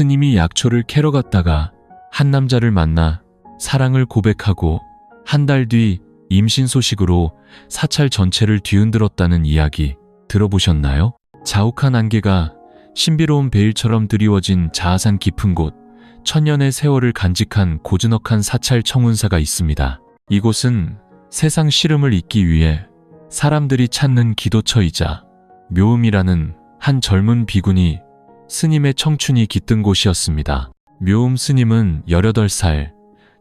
스님이 약초를 캐러 갔다가 한 남자를 만나 사랑을 고백하고 한 달 뒤 임신 소식으로 사찰 전체를 뒤흔들었다는 이야기 들어보셨나요? 자욱한 안개가 신비로운 베일처럼 드리워진 자아산 깊은 곳, 천년의 세월을 간직한 고즈넉한 사찰 청운사가 있습니다. 이곳은 세상 시름을 잊기 위해 사람들이 찾는 기도처이자 묘음이라는 한 젊은 비구니 스님의 청춘이 깃든 곳이었습니다. 묘음 스님은 18살,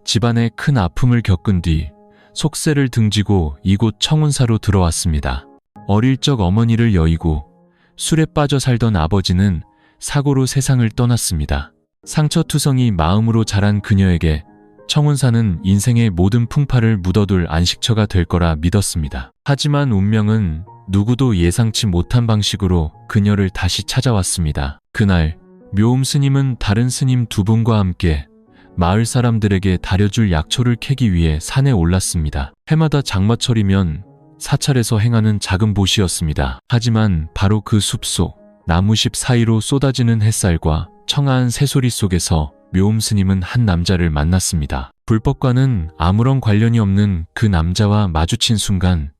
집안에 큰 아픔을 겪은 뒤 속세를 등지고 이곳 청운사로 들어왔습니다. 어릴 적 어머니를 여의고 술에 빠져 살던 아버지는 사고로 세상을 떠났습니다. 상처투성이 마음으로 자란 그녀에게 청운사는 인생의 모든 풍파를 묻어둘 안식처가 될 거라 믿었습니다. 하지만 운명은 누구도 예상치 못한 방식으로 그녀를 다시 찾아왔습니다. 그날 묘음 스님은 다른 스님 2분과 함께 마을 사람들에게 다려줄 약초를 캐기 위해 산에 올랐습니다. 해마다 장마철이면 사찰에서 행하는 작은 보시였습니다. 하지만 바로 그 숲속 나무십 사이로 쏟아지는 햇살과 청아한 새소리 속에서 묘음 스님은 한 남자를 만났습니다. 불법과는 아무런 관련이 없는 그 남자와 마주친 순간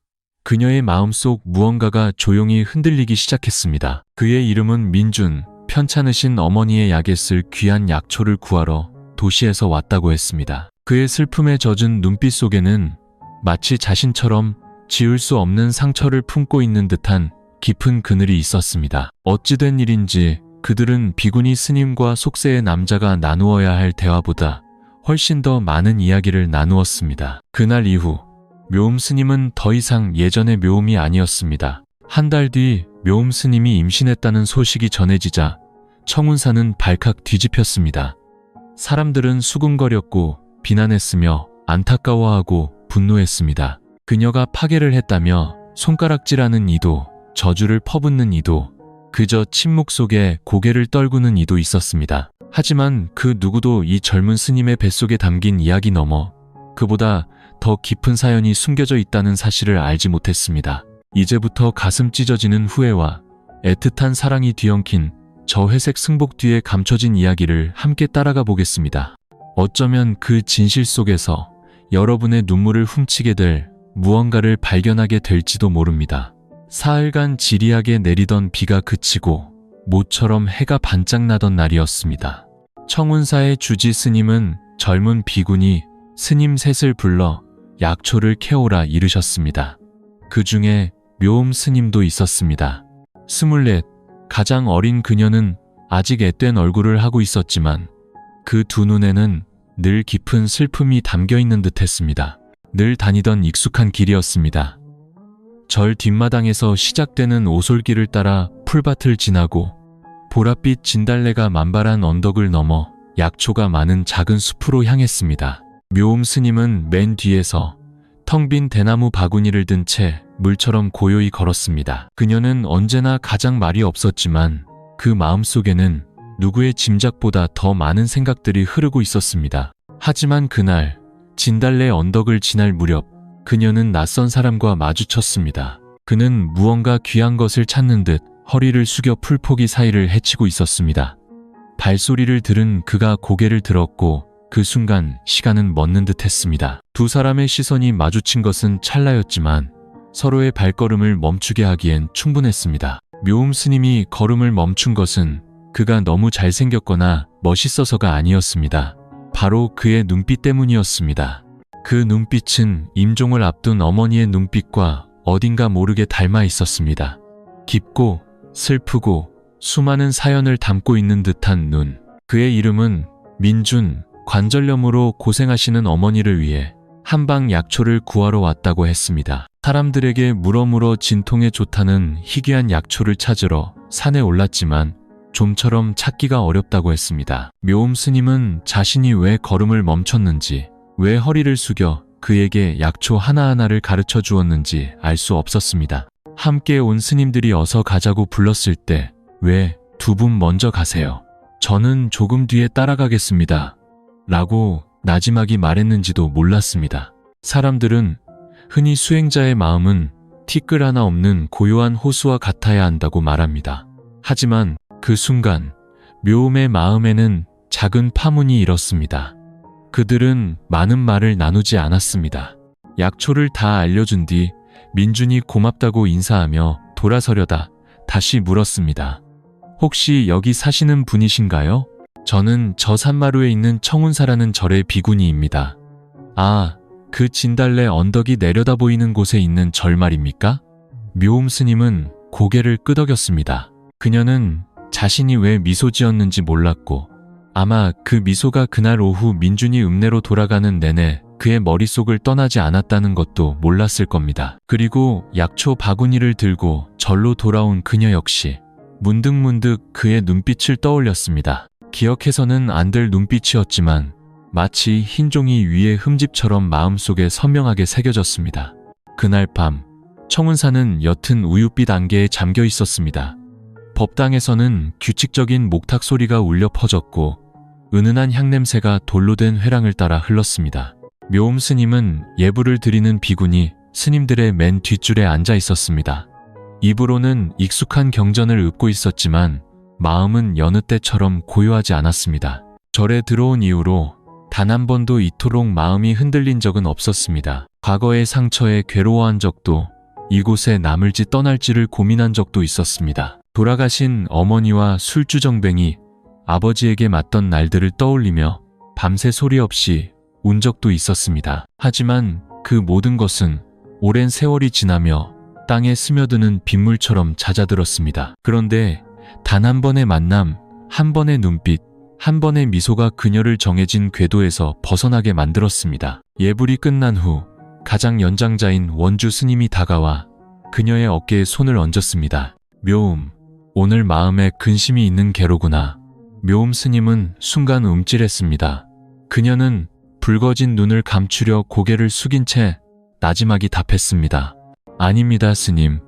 그녀의 마음속 무언가가 조용히 흔들리기 시작했습니다. 그의 이름은 민준, 편찮으신 어머니의 약에 쓸 귀한 약초를 구하러 도시에서 왔다고 했습니다. 그의 슬픔에 젖은 눈빛 속에는 마치 자신처럼 지울 수 없는 상처를 품고 있는 듯한 깊은 그늘이 있었습니다. 어찌된 일인지 그들은 비구니 스님과 속세의 남자가 나누어야 할 대화보다 훨씬 더 많은 이야기를 나누었습니다. 그날 이후 묘음 스님은 더 이상 예전의 묘음이 아니었습니다. 한 달 뒤 묘음 스님이 임신했다는 소식이 전해지자 청운사는 발칵 뒤집혔습니다. 사람들은 수군거렸고 비난했으며 안타까워하고 분노했습니다. 그녀가 파괴를 했다며 손가락질하는 이도, 저주를 퍼붓는 이도, 그저 침묵 속에 고개를 떨구는 이도 있었습니다. 하지만 그 누구도 이 젊은 스님의 뱃속에 담긴 이야기 너머 그보다 더 깊은 사연이 숨겨져 있다는 사실을 알지 못했습니다. 이제부터 가슴 찢어지는 후회와 애틋한 사랑이 뒤엉킨 저 회색 승복 뒤에 감춰진 이야기를 함께 따라가 보겠습니다. 어쩌면 그 진실 속에서 여러분의 눈물을 훔치게 될 무언가를 발견하게 될지도 모릅니다. 사흘간 지리하게 내리던 비가 그치고 모처럼 해가 반짝나던 날이었습니다. 청운사의 주지 스님은 젊은 비구니 스님 셋을 불러 약초를 캐오라 이르셨습니다. 그 중에 묘음 스님도 있었습니다. 24, 가장 어린 그녀는 아직 앳된 얼굴을 하고 있었지만 그 두 눈에는 늘 깊은 슬픔이 담겨 있는 듯했습니다. 늘 다니던 익숙한 길이었습니다. 절 뒷마당에서 시작되는 오솔길을 따라 풀밭을 지나고 보랏빛 진달래가 만발한 언덕을 넘어 약초가 많은 작은 숲으로 향했습니다. 묘음 스님은 맨 뒤에서 텅 빈 대나무 바구니를 든 채 물처럼 고요히 걸었습니다. 그녀는 언제나 가장 말이 없었지만 그 마음속에는 누구의 짐작보다 더 많은 생각들이 흐르고 있었습니다. 하지만 그날 진달래 언덕을 지날 무렵 그녀는 낯선 사람과 마주쳤습니다. 그는 무언가 귀한 것을 찾는 듯 허리를 숙여 풀포기 사이를 헤치고 있었습니다. 발소리를 들은 그가 고개를 들었고 그 순간 시간은 멎는 듯 했습니다. 두 사람의 시선이 마주친 것은 찰나였지만 서로의 발걸음을 멈추게 하기엔 충분했습니다. 묘음 스님이 걸음을 멈춘 것은 그가 너무 잘생겼거나 멋있어서가 아니었습니다. 바로 그의 눈빛 때문이었습니다. 그 눈빛은 임종을 앞둔 어머니의 눈빛과 어딘가 모르게 닮아 있었습니다. 깊고 슬프고 수많은 사연을 담고 있는 듯한 눈. 그의 이름은 민준, 관절염으로 고생하시는 어머니를 위해 한방 약초를 구하러 왔다고 했습니다. 사람들에게 물어물어 진통에 좋다는 희귀한 약초를 찾으러 산에 올랐지만 좀처럼 찾기가 어렵다고 했습니다. 묘음 스님은 자신이 왜 걸음을 멈췄는지, 왜 허리를 숙여 그에게 약초 하나하나를 가르쳐 주었는지 알 수 없었습니다. 함께 온 스님들이 어서 가자고 불렀을 때 왜 두 분 먼저 가세요? 저는 조금 뒤에 따라가겠습니다. 라고 나지막이 말했는지도 몰랐습니다. 사람들은 흔히 수행자의 마음은 티끌 하나 없는 고요한 호수와 같아야 한다고 말합니다. 하지만 그 순간 묘음의 마음에는 작은 파문이 일었습니다. 그들은 많은 말을 나누지 않았습니다. 약초를 다 알려준 뒤 민준이 고맙다고 인사하며 돌아서려다 다시 물었습니다. 혹시 여기 사시는 분이신가요? 저는 저 산마루에 있는 청운사라는 절의 비구니입니다. 아, 그 진달래 언덕이 내려다 보이는 곳에 있는 절 말입니까? 묘음 스님은 고개를 끄덕였습니다. 그녀는 자신이 왜 미소 지었는지 몰랐고 아마 그 미소가 그날 오후 민준이 읍내로 돌아가는 내내 그의 머릿속을 떠나지 않았다는 것도 몰랐을 겁니다. 그리고 약초 바구니를 들고 절로 돌아온 그녀 역시 문득문득 그의 눈빛을 떠올렸습니다. 기억해서는 안 될 눈빛이었지만 마치 흰 종이 위에 흠집처럼 마음속에 선명하게 새겨졌습니다. 그날 밤 청운사는 옅은 우윳빛 안개에 잠겨 있었습니다. 법당에서는 규칙적인 목탁 소리가 울려 퍼졌고 은은한 향냄새가 돌로 된 회랑을 따라 흘렀습니다. 묘음 스님은 예불을 드리는 비구니 스님들의 맨 뒷줄에 앉아 있었습니다. 입으로는 익숙한 경전을 읊고 있었지만 마음은 여느 때처럼 고요하지 않았습니다. 절에 들어온 이후로 단 한 번도 이토록 마음이 흔들린 적은 없었습니다. 과거의 상처에 괴로워한 적도 이곳에 남을지 떠날지를 고민한 적도 있었습니다. 돌아가신 어머니와 술주정뱅이 아버지에게 맞던 날들을 떠올리며 밤새 소리 없이 운 적도 있었습니다. 하지만 그 모든 것은 오랜 세월이 지나며 땅에 스며드는 빗물처럼 잦아들었습니다. 그런데 단 한 번의 만남, 한 번의 눈빛, 한 번의 미소가 그녀를 정해진 궤도에서 벗어나게 만들었습니다. 예불이 끝난 후 가장 연장자인 원주 스님이 다가와 그녀의 어깨에 손을 얹었습니다. 묘음, 오늘 마음에 근심이 있는 게로구나. 묘음 스님은 순간 움찔했습니다. 그녀는 붉어진 눈을 감추려 고개를 숙인 채 나지막이 답했습니다. 아닙니다, 스님.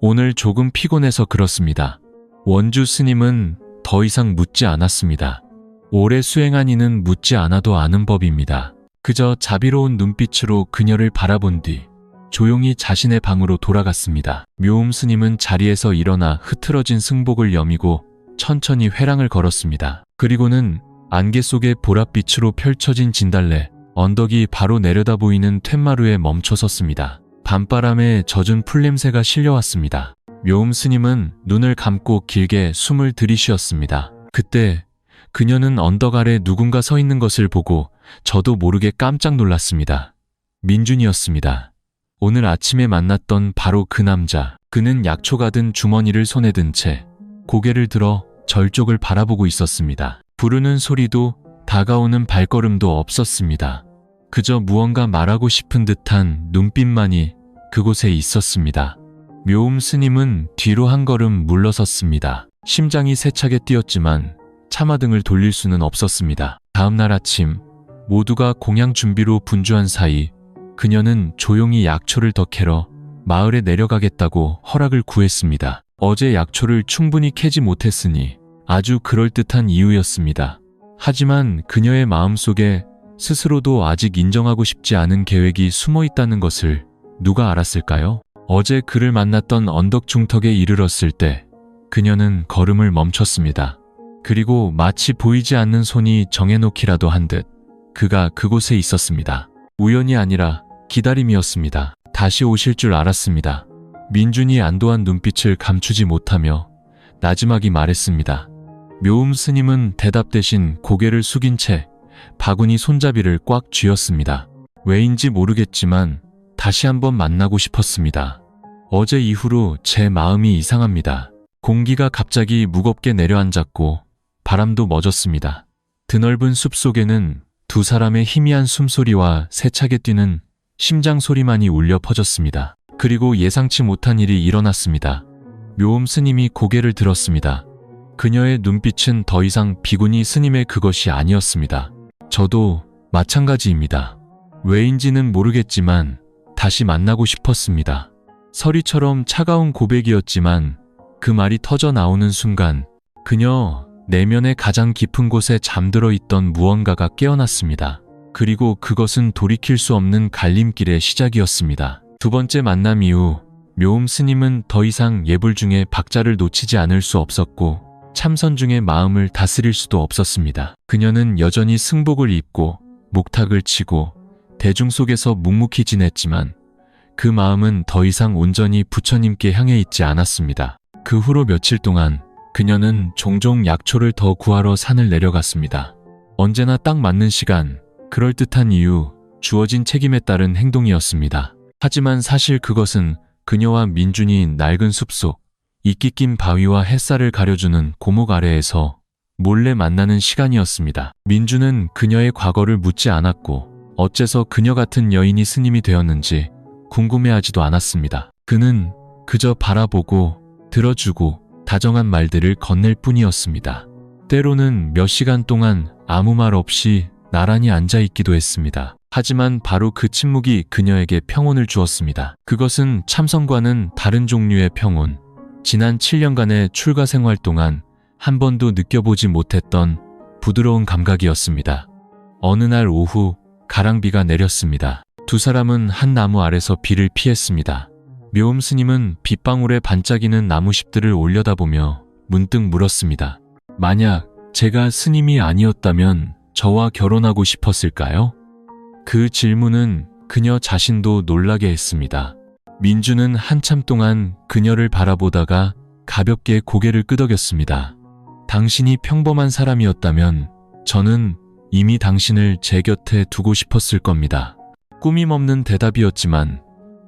오늘 조금 피곤해서 그렇습니다. 원주 스님은 더 이상 묻지 않았습니다. 오래 수행한 이는 묻지 않아도 아는 법입니다. 그저 자비로운 눈빛으로 그녀를 바라본 뒤 조용히 자신의 방으로 돌아갔습니다. 묘음 스님은 자리에서 일어나 흐트러진 승복을 여미고 천천히 회랑을 걸었습니다. 그리고는 안개 속의 보랏빛으로 펼쳐진 진달래 언덕이 바로 내려다 보이는 툇마루에 멈춰 섰습니다. 밤바람에 젖은 풀냄새가 실려왔습니다. 묘음 스님은 눈을 감고 길게 숨을 들이쉬었습니다. 그때 그녀는 언덕 아래 누군가 서 있는 것을 보고 저도 모르게 깜짝 놀랐습니다. 민준이었습니다. 오늘 아침에 만났던 바로 그 남자. 그는 약초가 든 주머니를 손에 든 채 고개를 들어 절 쪽을 바라보고 있었습니다. 부르는 소리도 다가오는 발걸음도 없었습니다. 그저 무언가 말하고 싶은 듯한 눈빛만이 그곳에 있었습니다. 묘음 스님은 뒤로 한 걸음 물러섰습니다. 심장이 세차게 뛰었지만 차마등을 돌릴 수는 없었습니다. 다음 날 아침 모두가 공양 준비로 분주한 사이 그녀는 조용히 약초를 더 캐러 마을에 내려가겠다고 허락을 구했습니다. 어제 약초를 충분히 캐지 못했으니 아주 그럴듯한 이유였습니다. 하지만 그녀의 마음속에 스스로도 아직 인정하고 싶지 않은 계획이 숨어 있다는 것을 누가 알았을까요? 어제 그를 만났던 언덕 중턱에 이르렀을 때 그녀는 걸음을 멈췄습니다. 그리고 마치 보이지 않는 손이 정해놓기라도 한 듯 그가 그곳에 있었습니다. 우연이 아니라 기다림이었습니다. 다시 오실 줄 알았습니다. 민준이 안도한 눈빛을 감추지 못하며 나지막이 말했습니다. 묘음 스님은 대답 대신 고개를 숙인 채 바구니 손잡이를 꽉 쥐었습니다. 왜인지 모르겠지만 다시 한번 만나고 싶었습니다. 어제 이후로 제 마음이 이상합니다. 공기가 갑자기 무겁게 내려앉았고 바람도 멎었습니다. 드넓은 숲속에는 두 사람의 희미한 숨소리와 세차게 뛰는 심장 소리만이 울려 퍼졌습니다. 그리고 예상치 못한 일이 일어났습니다. 묘음 스님이 고개를 들었습니다. 그녀의 눈빛은 더 이상 비구니 스님의 그것이 아니었습니다. 저도 마찬가지입니다. 왜인지는 모르겠지만 다시 만나고 싶었습니다. 서리처럼 차가운 고백이었지만 그 말이 터져 나오는 순간 그녀 내면의 가장 깊은 곳에 잠들어 있던 무언가가 깨어났습니다. 그리고 그것은 돌이킬 수 없는 갈림길의 시작이었습니다. 두 번째 만남 이후 묘음 스님은 더 이상 예불 중에 박자를 놓치지 않을 수 없었고 참선 중에 마음을 다스릴 수도 없었습니다. 그녀는 여전히 승복을 입고 목탁을 치고 대중 속에서 묵묵히 지냈지만 그 마음은 더 이상 온전히 부처님께 향해 있지 않았습니다. 그 후로 며칠 동안 그녀는 종종 약초를 더 구하러 산을 내려갔습니다. 언제나 딱 맞는 시간, 그럴듯한 이유, 주어진 책임에 따른 행동이었습니다. 하지만 사실 그것은 그녀와 민준이 낡은 숲속, 이끼 낀 바위와 햇살을 가려주는 고목 아래에서 몰래 만나는 시간이었습니다. 민준은 그녀의 과거를 묻지 않았고 어째서 그녀 같은 여인이 스님이 되었는지 궁금해하지도 않았습니다. 그는 그저 바라보고 들어주고 다정한 말들을 건넬 뿐이었습니다. 때로는 몇 시간 동안 아무 말 없이 나란히 앉아있기도 했습니다. 하지만 바로 그 침묵이 그녀에게 평온을 주었습니다. 그것은 참선과는 다른 종류의 평온, 지난 7년간의 출가 생활 동안 한 번도 느껴보지 못했던 부드러운 감각이었습니다. 어느 날 오후 가랑비가 내렸습니다. 두 사람은 한 나무 아래서 비를 피했습니다. 묘음 스님은 빗방울에 반짝이는 나무십들을 올려다보며 문득 물었습니다. 만약 제가 스님이 아니었다면 저와 결혼하고 싶었을까요? 그 질문은 그녀 자신도 놀라게 했습니다. 민주는 한참 동안 그녀를 바라보다가 가볍게 고개를 끄덕였습니다. 당신이 평범한 사람이었다면 저는 이미 당신을 제 곁에 두고 싶었을 겁니다. 꾸밈없는 대답이었지만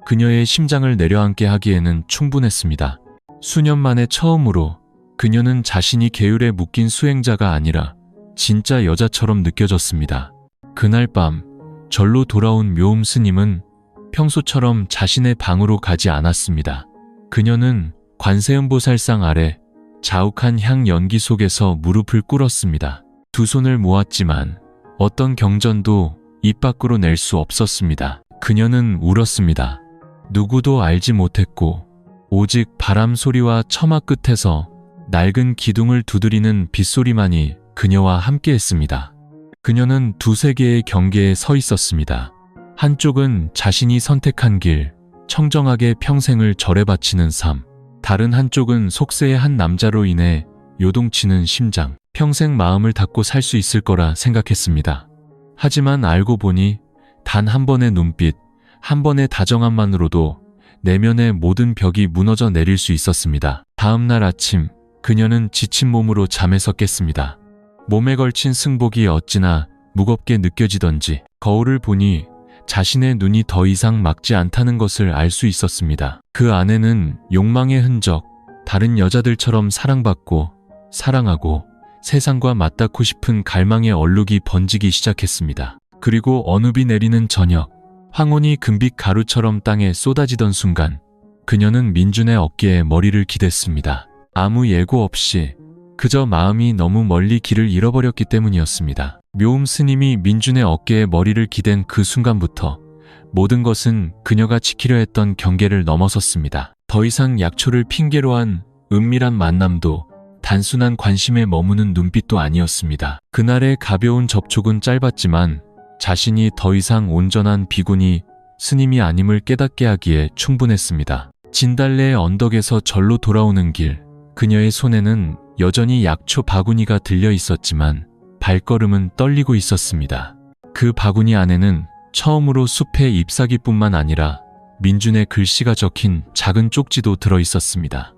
그녀의 심장을 내려앉게 하기에는 충분했습니다. 수년 만에 처음으로 그녀는 자신이 계율에 묶인 수행자가 아니라 진짜 여자처럼 느껴졌습니다. 그날 밤 절로 돌아온 묘음 스님은 평소처럼 자신의 방으로 가지 않았습니다. 그녀는 관세음보살상 아래 자욱한 향 연기 속에서 무릎을 꿇었습니다. 두 손을 모았지만 어떤 경전도 입 밖으로 낼 수 없었습니다. 그녀는 울었습니다. 누구도 알지 못했고 오직 바람 소리와 처마 끝에서 낡은 기둥을 두드리는 빗소리만이 그녀와 함께했습니다. 그녀는 두세 개의 경계에 서 있었습니다. 한쪽은 자신이 선택한 길, 청정하게 평생을 절에 바치는 삶. 다른 한쪽은 속세의 한 남자로 인해 요동치는 심장. 평생 마음을 닫고 살 수 있을 거라 생각했습니다. 하지만 알고 보니 단 한 번의 눈빛, 한 번의 다정함만으로도 내면의 모든 벽이 무너져 내릴 수 있었습니다. 다음 날 아침, 그녀는 지친 몸으로 잠에서 깼습니다. 몸에 걸친 승복이 어찌나 무겁게 느껴지던지 거울을 보니 자신의 눈이 더 이상 막지 않다는 것을 알 수 있었습니다. 그 안에는 욕망의 흔적, 다른 여자들처럼 사랑받고 사랑하고 세상과 맞닿고 싶은 갈망의 얼룩이 번지기 시작했습니다. 그리고 어느 비 내리는 저녁, 황혼이 금빛 가루처럼 땅에 쏟아지던 순간 그녀는 민준의 어깨에 머리를 기댔습니다. 아무 예고 없이 그저 마음이 너무 멀리 길을 잃어버렸기 때문이었습니다. 묘음 스님이 민준의 어깨에 머리를 기댄 그 순간부터 모든 것은 그녀가 지키려 했던 경계를 넘어섰습니다. 더 이상 약초를 핑계로 한 은밀한 만남도 단순한 관심에 머무는 눈빛도 아니었습니다. 그날의 가벼운 접촉은 짧았지만 자신이 더 이상 온전한 비구니 스님이 아님을 깨닫게 하기에 충분했습니다. 진달래의 언덕에서 절로 돌아오는 길, 그녀의 손에는 여전히 약초 바구니가 들려 있었지만 발걸음은 떨리고 있었습니다. 그 바구니 안에는 처음으로 숲의 잎사귀뿐만 아니라 민준의 글씨가 적힌 작은 쪽지도 들어 있었습니다.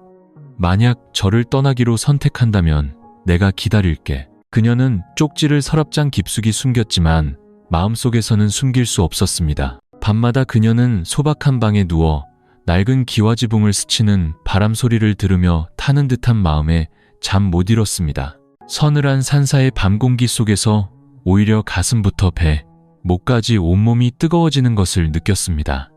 만약 저를 떠나기로 선택한다면 내가 기다릴게. 그녀는 쪽지를 서랍장 깊숙이 숨겼지만 마음속에서는 숨길 수 없었습니다. 밤마다 그녀는 소박한 방에 누워 낡은 기와지붕을 스치는 바람 소리를 들으며 타는 듯한 마음에 잠 못 이뤘습니다. 서늘한 산사의 밤 공기 속에서 오히려 가슴부터 배, 목까지 온몸이 뜨거워지는 것을 느꼈습니다.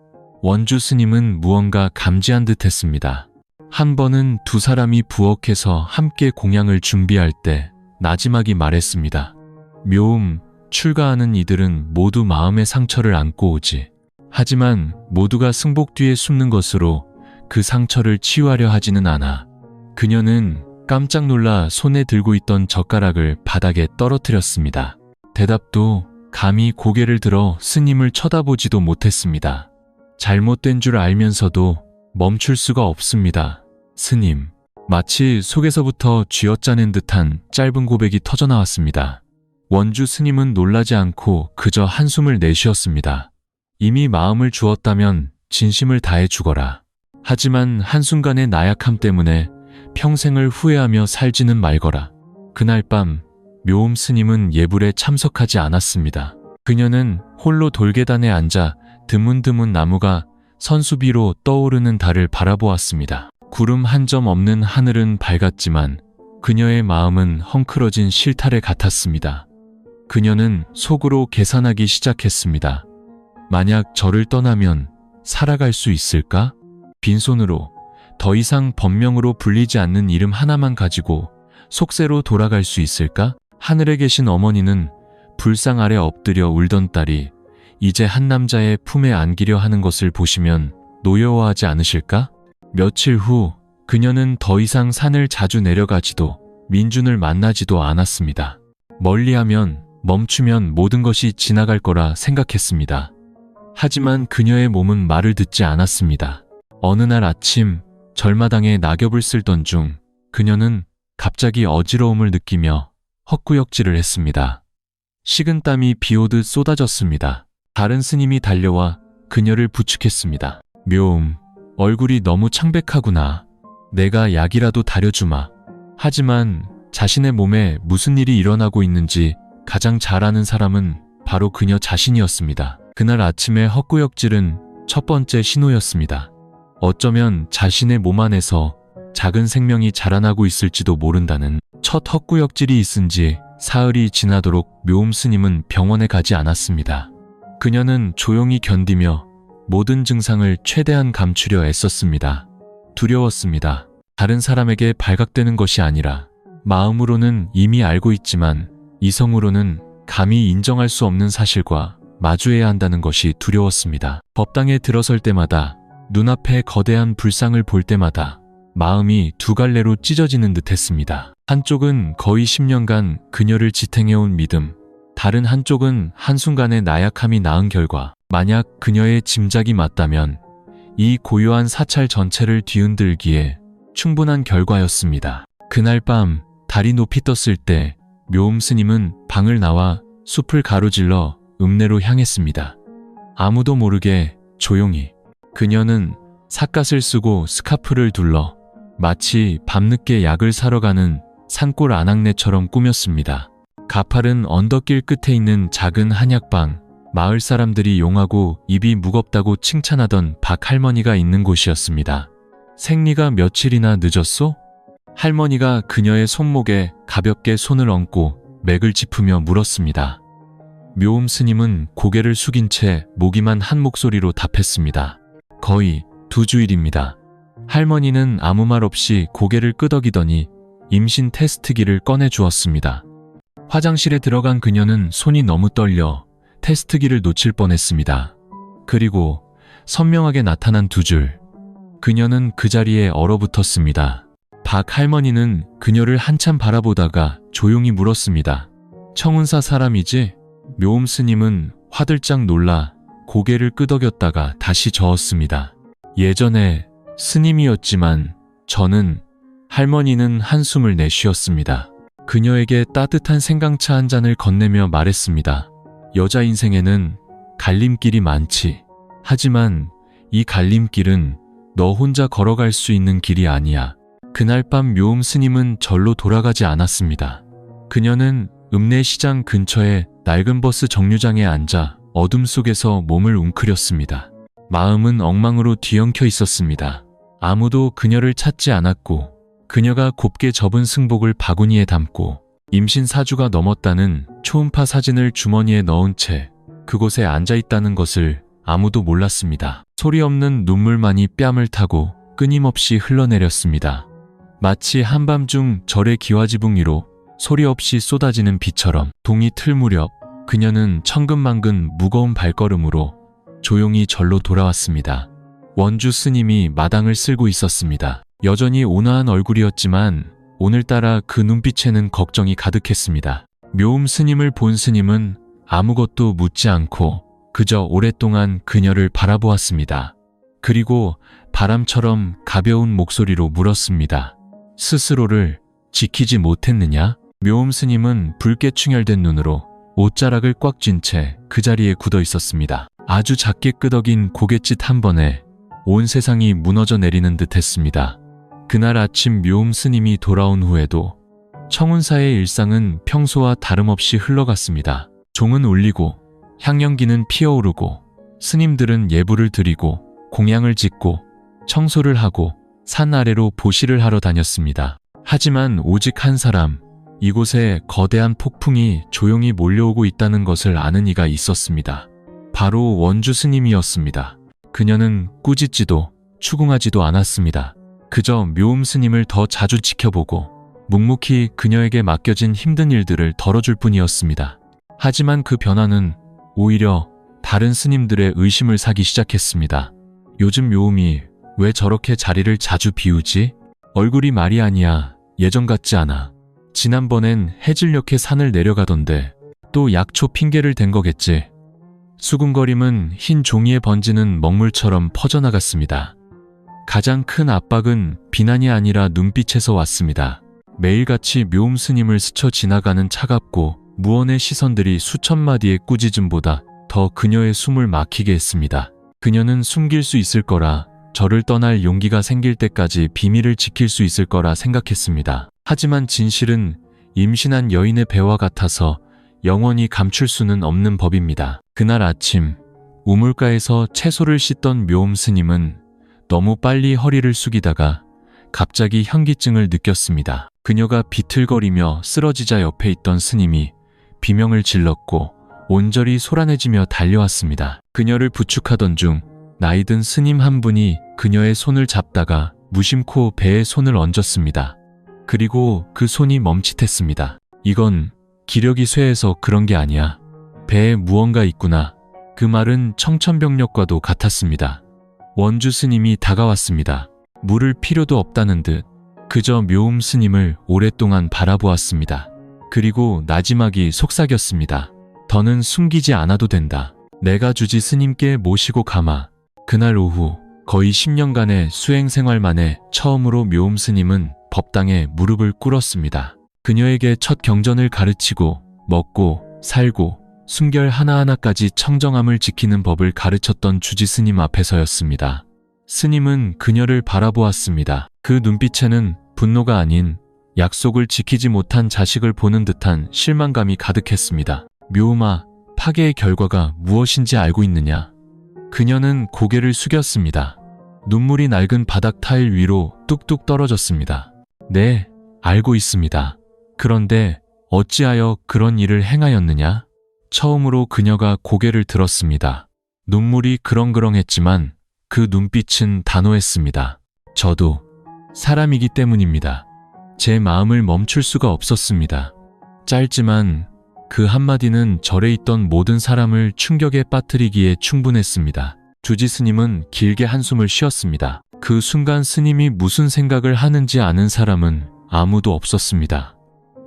원주 스님은 무언가 감지한 듯 했습니다. 한 번은 두 사람이 부엌에서 함께 공양을 준비할 때 나지막이 말했습니다. 묘음, 출가하는 이들은 모두 마음의 상처를 안고 오지. 하지만 모두가 승복 뒤에 숨는 것으로 그 상처를 치유하려 하지는 않아. 그녀는 깜짝 놀라 손에 들고 있던 젓가락을 바닥에 떨어뜨렸습니다. 대답도 감히 고개를 들어 스님을 쳐다보지도 못했습니다. 잘못된 줄 알면서도 멈출 수가 없습니다. 스님, 마치 속에서부터 쥐어짜낸 듯한 짧은 고백이 터져나왔습니다. 원주 스님은 놀라지 않고 그저 한숨을 내쉬었습니다. 이미 마음을 주었다면 진심을 다해 죽어라. 하지만 한순간의 나약함 때문에 평생을 후회하며 살지는 말거라. 그날 밤 묘음 스님은 예불에 참석하지 않았습니다. 그녀는 홀로 돌계단에 앉아 드문드문 나무가 선수비로 떠오르는 달을 바라보았습니다. 구름 한 점 없는 하늘은 밝았지만 그녀의 마음은 헝클어진 실타래 같았습니다. 그녀는 속으로 계산하기 시작했습니다. 만약 저를 떠나면 살아갈 수 있을까? 빈손으로 더 이상 법명으로 불리지 않는 이름 하나만 가지고 속세로 돌아갈 수 있을까? 하늘에 계신 어머니는 불상 아래 엎드려 울던 딸이 이제 한 남자의 품에 안기려 하는 것을 보시면 노여워하지 않으실까? 며칠 후 그녀는 더 이상 산을 자주 내려가지도 민준을 만나지도 않았습니다. 멀리하면 멈추면 모든 것이 지나갈 거라 생각했습니다. 하지만 그녀의 몸은 말을 듣지 않았습니다. 어느 날 아침 절마당에 낙엽을 쓸던 중 그녀는 갑자기 어지러움을 느끼며 헛구역질을 했습니다. 식은땀이 비오듯 쏟아졌습니다. 다른 스님이 달려와 그녀를 부축했습니다. 묘음, 얼굴이 너무 창백하구나. 내가 약이라도 다려주마. 하지만 자신의 몸에 무슨 일이 일어나고 있는지 가장 잘 아는 사람은 바로 그녀 자신이었습니다. 그날 아침의 헛구역질은 첫 번째 신호였습니다. 어쩌면 자신의 몸 안에서 작은 생명이 자라나고 있을지도 모른다는 첫 헛구역질이 있은 지 사흘이 지나도록 묘음 스님은 병원에 가지 않았습니다. 그녀는 조용히 견디며 모든 증상을 최대한 감추려 애썼습니다. 두려웠습니다. 다른 사람에게 발각되는 것이 아니라 마음으로는 이미 알고 있지만 이성으로는 감히 인정할 수 없는 사실과 마주해야 한다는 것이 두려웠습니다. 법당에 들어설 때마다 눈앞에 거대한 불상을 볼 때마다 마음이 두 갈래로 찢어지는 듯 했습니다. 한쪽은 거의 10년간 그녀를 지탱해온 믿음, 다른 한쪽은 한순간의 나약함이 낳은 결과, 만약 그녀의 짐작이 맞다면 이 고요한 사찰 전체를 뒤흔들기에 충분한 결과였습니다. 그날 밤 달이 높이 떴을 때 묘음 스님은 방을 나와 숲을 가로질러 읍내로 향했습니다. 아무도 모르게 조용히. 그녀는 삿갓을 쓰고 스카프를 둘러 마치 밤늦게 약을 사러 가는 산골 아낙네처럼 꾸몄습니다. 가파른 언덕길 끝에 있는 작은 한약방, 마을 사람들이 용하고 입이 무겁다고 칭찬하던 박 할머니가 있는 곳이었습니다. 생리가 며칠이나 늦었소? 할머니가 그녀의 손목에 가볍게 손을 얹고 맥을 짚으며 물었습니다. 묘음 스님은 고개를 숙인 채 모기만 한 목소리로 답했습니다. 거의 2주일입니다. 할머니는 아무 말 없이 고개를 끄덕이더니 임신 테스트기를 꺼내 주었습니다. 화장실에 들어간 그녀는 손이 너무 떨려 테스트기를 놓칠 뻔했습니다. 그리고 선명하게 나타난 2줄. 그녀는 그 자리에 얼어붙었습니다. 박 할머니는 그녀를 한참 바라보다가 조용히 물었습니다. 청운사 사람이지? 묘음 스님은 화들짝 놀라 고개를 끄덕였다가 다시 저었습니다. 예전에 스님이었지만 저는, 할머니는 한숨을 내쉬었습니다. 그녀에게 따뜻한 생강차 한 잔을 건네며 말했습니다. 여자 인생에는 갈림길이 많지. 하지만 이 갈림길은 너 혼자 걸어갈 수 있는 길이 아니야. 그날 밤 묘음 스님은 절로 돌아가지 않았습니다. 그녀는 읍내시장 근처의 낡은 버스 정류장에 앉아 어둠 속에서 몸을 웅크렸습니다. 마음은 엉망으로 뒤엉켜 있었습니다. 아무도 그녀를 찾지 않았고 그녀가 곱게 접은 승복을 바구니에 담고 임신 4주가 넘었다는 초음파 사진을 주머니에 넣은 채 그곳에 앉아있다는 것을 아무도 몰랐습니다. 소리 없는 눈물만이 뺨을 타고 끊임없이 흘러내렸습니다. 마치 한밤중 절의 기와지붕 위로 소리 없이 쏟아지는 비처럼. 동이 틀 무렵 그녀는 천근만근 무거운 발걸음으로 조용히 절로 돌아왔습니다. 원주 스님이 마당을 쓸고 있었습니다. 여전히 온화한 얼굴이었지만 오늘따라 그 눈빛에는 걱정이 가득했습니다. 묘음 스님을 본 스님은 아무것도 묻지 않고 그저 오랫동안 그녀를 바라보았습니다. 그리고 바람처럼 가벼운 목소리로 물었습니다. 스스로를 지키지 못했느냐? 묘음 스님은 붉게 충혈된 눈으로 옷자락을 꽉 쥔 채 그 자리에 굳어 있었습니다. 아주 작게 끄덕인 고갯짓 한 번에 온 세상이 무너져 내리는 듯 했습니다. 그날 아침 묘음 스님이 돌아온 후에도 청운사의 일상은 평소와 다름없이 흘러갔습니다. 종은 울리고 향연기는 피어오르고 스님들은 예불을 드리고 공양을 짓고 청소를 하고 산 아래로 보시를 하러 다녔습니다. 하지만 오직 한 사람, 이곳에 거대한 폭풍이 조용히 몰려오고 있다는 것을 아는 이가 있었습니다. 바로 원주 스님이었습니다. 그녀는 꾸짖지도 추궁하지도 않았습니다. 그저 묘음 스님을 더 자주 지켜보고 묵묵히 그녀에게 맡겨진 힘든 일들을 덜어줄 뿐이었습니다. 하지만 그 변화는 오히려 다른 스님들의 의심을 사기 시작했습니다. 요즘 묘음이 왜 저렇게 자리를 자주 비우지? 얼굴이 말이 아니야. 예전 같지 않아. 지난번엔 해질녘에 산을 내려가던데 또 약초 핑계를 댄 거겠지. 수군거림은 흰 종이에 번지는 먹물처럼 퍼져나갔습니다. 가장 큰 압박은 비난이 아니라 눈빛에서 왔습니다. 매일같이 묘음 스님을 스쳐 지나가는 차갑고 무언의 시선들이 수천 마디의 꾸짖음보다 더 그녀의 숨을 막히게 했습니다. 그녀는 숨길 수 있을 거라, 저를 떠날 용기가 생길 때까지 비밀을 지킬 수 있을 거라 생각했습니다. 하지만 진실은 임신한 여인의 배와 같아서 영원히 감출 수는 없는 법입니다. 그날 아침 우물가에서 채소를 씻던 묘음 스님은 너무 빨리 허리를 숙이다가 갑자기 현기증을 느꼈습니다. 그녀가 비틀거리며 쓰러지자 옆에 있던 스님이 비명을 질렀고 온절이 소란해지며 달려왔습니다. 그녀를 부축하던 중 나이든 스님 한 분이 그녀의 손을 잡다가 무심코 배에 손을 얹었습니다. 그리고 그 손이 멈칫했습니다. 이건 기력이 쇠해서 그런 게 아니야. 배에 무언가 있구나. 그 말은 청천벽력과도 같았습니다. 원주 스님이 다가왔습니다. 물을 필요도 없다는 듯 그저 묘음 스님을 오랫동안 바라보았습니다. 그리고 나지막이 속삭였습니다. 더는 숨기지 않아도 된다. 내가 주지 스님께 모시고 가마. 그날 오후 거의 10년간의 수행 생활 만에 처음으로 묘음 스님은 법당에 무릎을 꿇었습니다. 그녀에게 첫 경전을 가르치고 먹고 살고 숨결 하나하나까지 청정함을 지키는 법을 가르쳤던 주지 스님 앞에서였습니다. 스님은 그녀를 바라보았습니다. 그 눈빛에는 분노가 아닌 약속을 지키지 못한 자식을 보는 듯한 실망감이 가득했습니다. 묘음아, 파괴의 결과가 무엇인지 알고 있느냐? 그녀는 고개를 숙였습니다. 눈물이 낡은 바닥 타일 위로 뚝뚝 떨어졌습니다. 네, 알고 있습니다. 그런데 어찌하여 그런 일을 행하였느냐? 처음으로 그녀가 고개를 들었습니다. 눈물이 그렁그렁했지만 그 눈빛은 단호했습니다. 저도 사람이기 때문입니다. 제 마음을 멈출 수가 없었습니다. 짧지만 그 한마디는 절에 있던 모든 사람을 충격에 빠뜨리기에 충분했습니다. 주지 스님은 길게 한숨을 쉬었습니다. 그 순간 스님이 무슨 생각을 하는지 아는 사람은 아무도 없었습니다.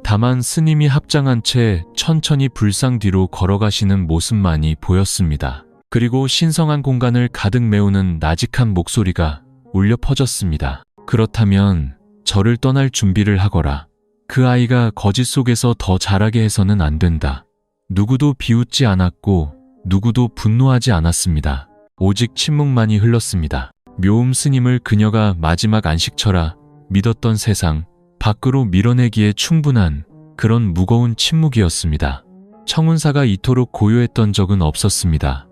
다만 스님이 합장한 채 천천히 불상 뒤로 걸어가시는 모습만이 보였습니다. 그리고 신성한 공간을 가득 메우는 나직한 목소리가 울려 퍼졌습니다. 그렇다면 저를 떠날 준비를 하거라. 그 아이가 거짓 속에서 더 자라게 해서는 안 된다. 누구도 비웃지 않았고 누구도 분노하지 않았습니다. 오직 침묵만이 흘렀습니다. 묘음 스님을 그녀가 마지막 안식처라 믿었던 세상 밖으로 밀어내기에 충분한 그런 무거운 침묵이었습니다. 청운사가 이토록 고요했던 적은 없었습니다.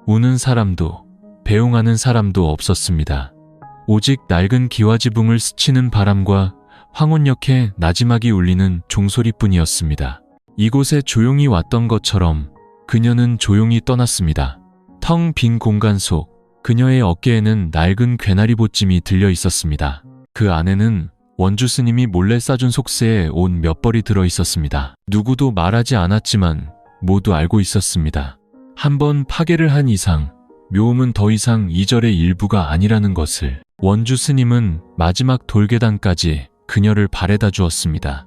우는 사람도 배웅하는 사람도 없었습니다. 오직 낡은 기와지붕을 스치는 바람과 황혼역에 나지막이 울리는 종소리뿐이었습니다. 이곳에 조용히 왔던 것처럼 그녀는 조용히 떠났습니다. 텅 빈 공간 속 그녀의 어깨에는 낡은 괴나리 보찜이 들려 있었습니다. 그 안에는 원주 스님이 몰래 싸준 속세에 옷 몇 벌이 들어 있었습니다. 누구도 말하지 않았지만 모두 알고 있었습니다. 한번 파괴를 한 이상 묘음은 더 이상 이 절의 일부가 아니라는 것을. 원주 스님은 마지막 돌계단까지 그녀를 바래다 주었습니다.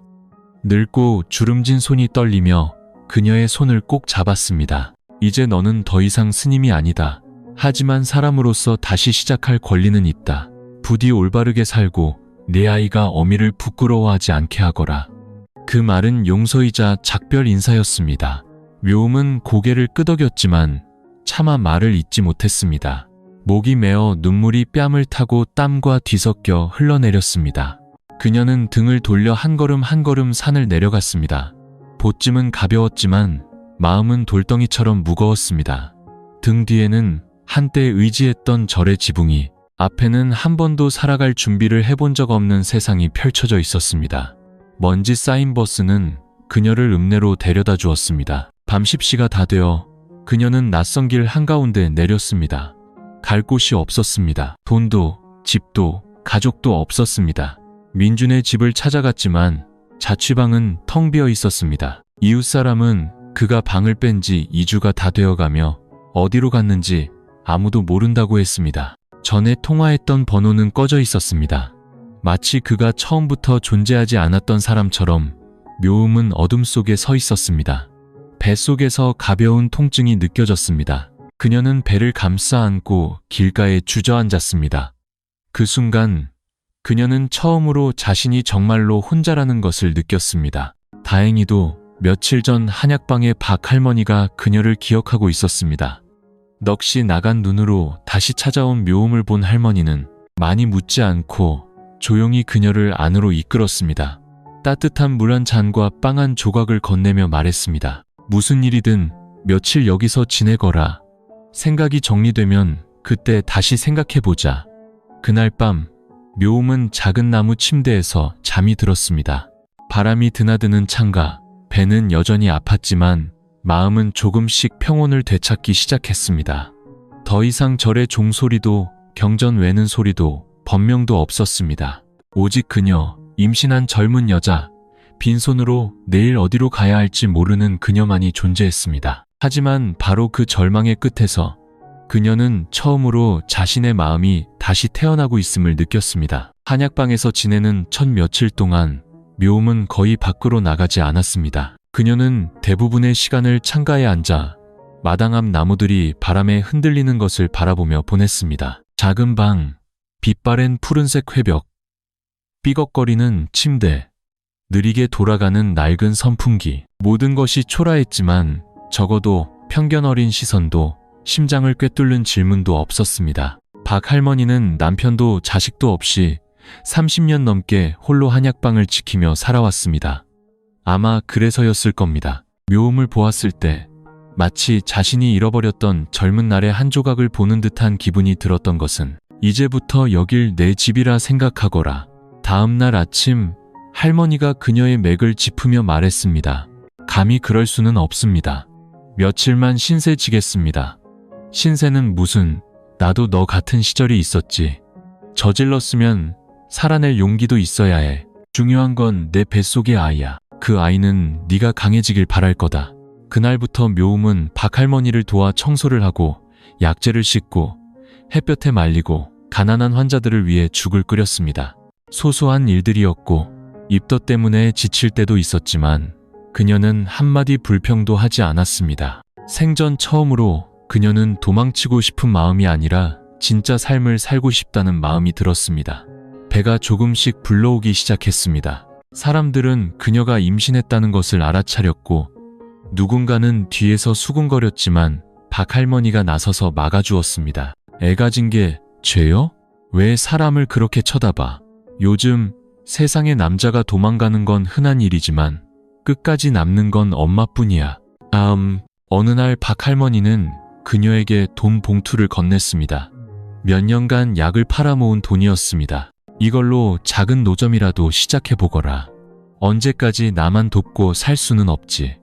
늙고 주름진 손이 떨리며 그녀의 손을 꼭 잡았습니다. 이제 너는 더 이상 스님이 아니다. 하지만 사람으로서 다시 시작할 권리는 있다. 부디 올바르게 살고 내 아이가 어미를 부끄러워하지 않게 하거라. 그 말은 용서이자 작별 인사였습니다. 묘음은 고개를 끄덕였지만 차마 말을 잇지 못했습니다. 목이 메어 눈물이 뺨을 타고 땀과 뒤섞여 흘러내렸습니다. 그녀는 등을 돌려 한 걸음 한 걸음 산을 내려갔습니다. 보찜은 가벼웠지만 마음은 돌덩이처럼 무거웠습니다. 등 뒤에는 한때 의지했던 절의 지붕이, 앞에는 한 번도 살아갈 준비를 해본 적 없는 세상이 펼쳐져 있었습니다. 먼지 쌓인 버스는 그녀를 읍내로 데려다 주었습니다. 밤 10시가 다 되어 그녀는 낯선 길 한가운데 내렸습니다. 갈 곳이 없었습니다. 돈도, 집도, 가족도 없었습니다. 민준의 집을 찾아갔지만 자취방은 텅 비어 있었습니다. 이웃사람은 그가 방을 뺀 지 2주가 다 되어가며 어디로 갔는지 아무도 모른다고 했습니다. 전에 통화했던 번호는 꺼져 있었습니다. 마치 그가 처음부터 존재하지 않았던 사람처럼 묘음은 어둠 속에 서 있었습니다. 뱃속에서 가벼운 통증이 느껴졌습니다. 그녀는 배를 감싸 안고 길가에 주저앉았습니다. 그 순간 그녀는 처음으로 자신이 정말로 혼자라는 것을 느꼈습니다. 다행히도 며칠 전 한약방의 박 할머니가 그녀를 기억하고 있었습니다. 넋이 나간 눈으로 다시 찾아온 묘음을 본 할머니는 많이 묻지 않고 조용히 그녀를 안으로 이끌었습니다. 따뜻한 물 한 잔과 빵 한 조각을 건네며 말했습니다. 무슨 일이든 며칠 여기서 지내거라. 생각이 정리되면 그때 다시 생각해보자. 그날 밤 묘음은 작은 나무 침대에서 잠이 들었습니다. 바람이 드나드는 창가, 배는 여전히 아팠지만 마음은 조금씩 평온을 되찾기 시작했습니다. 더 이상 절의 종소리도 경전 외는 소리도 번명도 없었습니다. 오직 그녀, 임신한 젊은 여자, 빈손으로 내일 어디로 가야 할지 모르는 그녀만이 존재했습니다. 하지만 바로 그 절망의 끝에서 그녀는 처음으로 자신의 마음이 다시 태어나고 있음을 느꼈습니다. 한약방에서 지내는 첫 며칠 동안 묘음은 거의 밖으로 나가지 않았습니다. 그녀는 대부분의 시간을 창가에 앉아 마당 앞 나무들이 바람에 흔들리는 것을 바라보며 보냈습니다. 작은 방, 빛바랜 푸른색 회벽, 삐걱거리는 침대, 느리게 돌아가는 낡은 선풍기. 모든 것이 초라했지만 적어도 편견 어린 시선도 심장을 꿰뚫는 질문도 없었습니다. 박 할머니는 남편도 자식도 없이 30년 넘게 홀로 한약방을 지키며 살아왔습니다. 아마 그래서였을 겁니다. 묘음을 보았을 때 마치 자신이 잃어버렸던 젊은 날의 한 조각을 보는 듯한 기분이 들었던 것은 이제부터 여길 내 집이라 생각하거라. 다음 날 아침 할머니가 그녀의 맥을 짚으며 말했습니다. 감히 그럴 수는 없습니다. 며칠만 신세 지겠습니다. 신세는 무슨, 나도 너 같은 시절이 있었지. 저질렀으면 살아낼 용기도 있어야 해. 중요한 건 내 뱃속의 아이야. 그 아이는 네가 강해지길 바랄 거다. 그날부터 묘음은 박할머니를 도와 청소를 하고 약재를 씻고 햇볕에 말리고 가난한 환자들을 위해 죽을 끓였습니다. 소소한 일들이었고 입덧 때문에 지칠 때도 있었지만 그녀는 한마디 불평도 하지 않았습니다. 생전 처음으로 그녀는 도망치고 싶은 마음이 아니라 진짜 삶을 살고 싶다는 마음이 들었습니다. 배가 조금씩 불러오기 시작했습니다. 사람들은 그녀가 임신했다는 것을 알아차렸고 누군가는 뒤에서 수군거렸지만 박 할머니가 나서서 막아주었습니다. 애 가진 게 죄요? 왜 사람을 그렇게 쳐다봐? 요즘 세상에 남자가 도망가는 건 흔한 일이지만 끝까지 남는 건 엄마뿐이야. 어느 날 박 할머니는 그녀에게 돈 봉투를 건넸습니다. 몇 년간 약을 팔아모은 돈이었습니다. 이걸로 작은 노점이라도 시작해보거라. 언제까지 나만 돕고 살 수는 없지.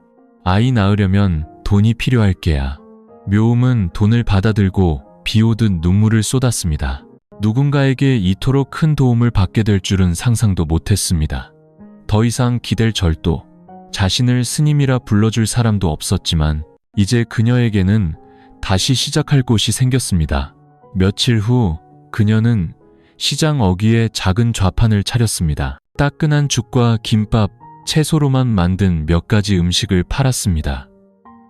아이 낳으려면 돈이 필요할 게야. 묘음은 돈을 받아들고 비오듯 눈물을 쏟았습니다. 누군가에게 이토록 큰 도움을 받게 될 줄은 상상도 못했습니다. 더 이상 기댈 절도, 자신을 스님이라 불러줄 사람도 없었지만 이제 그녀에게는 다시 시작할 곳이 생겼습니다. 며칠 후 그녀는 시장 어귀에 작은 좌판을 차렸습니다. 따끈한 죽과 김밥, 채소로만 만든 몇 가지 음식을 팔았습니다.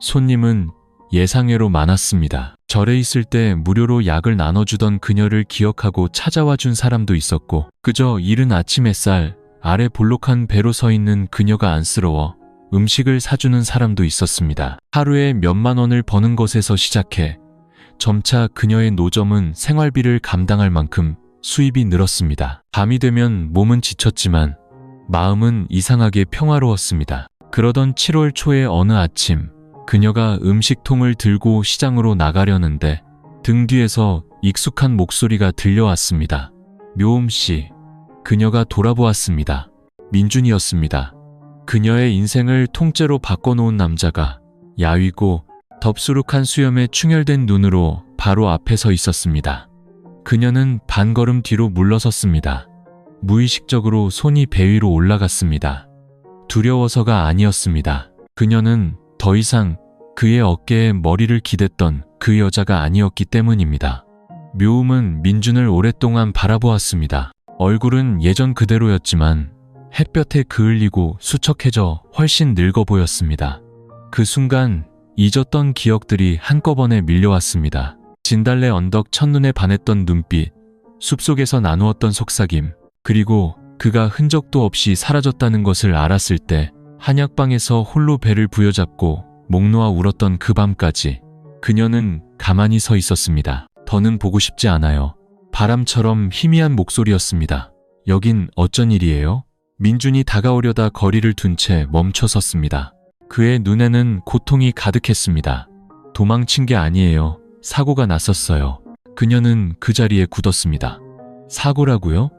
손님은 예상외로 많았습니다. 절에 있을 때 무료로 약을 나눠주던 그녀를 기억하고 찾아와 준 사람도 있었고, 그저 이른 아침 햇살 아래 볼록한 배로 서 있는 그녀가 안쓰러워 음식을 사주는 사람도 있었습니다. 하루에 몇만 원을 버는 것에서 시작해 점차 그녀의 노점은 생활비를 감당할 만큼 수입이 늘었습니다. 밤이 되면 몸은 지쳤지만 마음은 이상하게 평화로웠습니다. 그러던 7월 초의 어느 아침, 그녀가 음식통을 들고 시장으로 나가려는데 등 뒤에서 익숙한 목소리가 들려왔습니다. 묘음 씨. 그녀가 돌아보았습니다. 민준이었습니다. 그녀의 인생을 통째로 바꿔놓은 남자가 야위고 덥수룩한 수염에 충혈된 눈으로 바로 앞에 서 있었습니다. 그녀는 반걸음 뒤로 물러섰습니다. 무의식적으로 손이 배 위로 올라갔습니다. 두려워서가 아니었습니다. 그녀는 더 이상 그의 어깨에 머리를 기댔던 그 여자가 아니었기 때문입니다. 묘음은 민준을 오랫동안 바라보았습니다. 얼굴은 예전 그대로였지만 햇볕에 그을리고 수척해져 훨씬 늙어 보였습니다. 그 순간 잊었던 기억들이 한꺼번에 밀려왔습니다. 진달래 언덕 첫눈에 반했던 눈빛, 숲속에서 나누었던 속삭임, 그리고 그가 흔적도 없이 사라졌다는 것을 알았을 때 한약방에서 홀로 배를 부여잡고 목 놓아 울었던 그 밤까지 그녀는 가만히 서 있었습니다. 더는 보고 싶지 않아요. 바람처럼 희미한 목소리였습니다. 여긴 어쩐 일이에요? 민준이 다가오려다 거리를 둔 채 멈춰 섰습니다. 그의 눈에는 고통이 가득했습니다. 도망친 게 아니에요. 사고가 났었어요. 그녀는 그 자리에 굳었습니다. 사고라고요?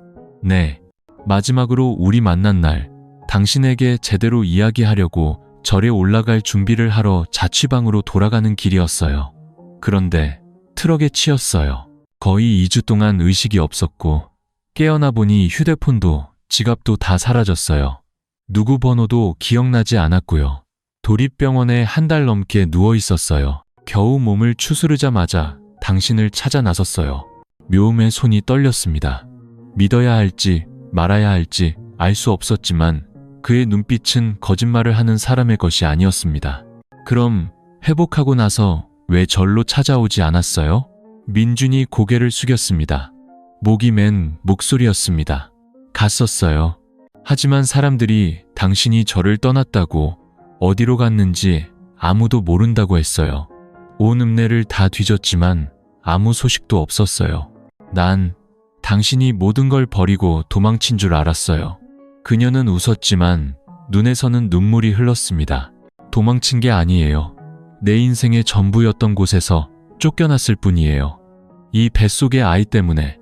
네. 마지막으로 우리 만난 날, 당신에게 제대로 이야기하려고 절에 올라갈 준비를 하러 자취방으로 돌아가는 길이었어요. 그런데 트럭에 치였어요. 거의 2주 동안 의식이 없었고 깨어나 보니 휴대폰도 지갑도 다 사라졌어요. 누구 번호도 기억나지 않았고요. 도립병원에 한 달 넘게 누워 있었어요. 겨우 몸을 추스르자마자 당신을 찾아 나섰어요. 묘음의 손이 떨렸습니다. 믿어야 할지 말아야 할지 알 수 없었지만 그의 눈빛은 거짓말을 하는 사람의 것이 아니었습니다. 그럼 회복하고 나서 왜 절로 찾아오지 않았어요? 민준이 고개를 숙였습니다. 목이 맨 목소리였습니다. 갔었어요. 하지만 사람들이 당신이 저를 떠났다고, 어디로 갔는지 아무도 모른다고 했어요. 온 읍내를 다 뒤졌지만 아무 소식도 없었어요. 난 당신이 모든 걸 버리고 도망친 줄 알았어요. 그녀는 웃었지만 눈에서는 눈물이 흘렀습니다. 도망친 게 아니에요. 내 인생의 전부였던 곳에서 쫓겨났을 뿐이에요. 이 뱃속의 아이 때문에.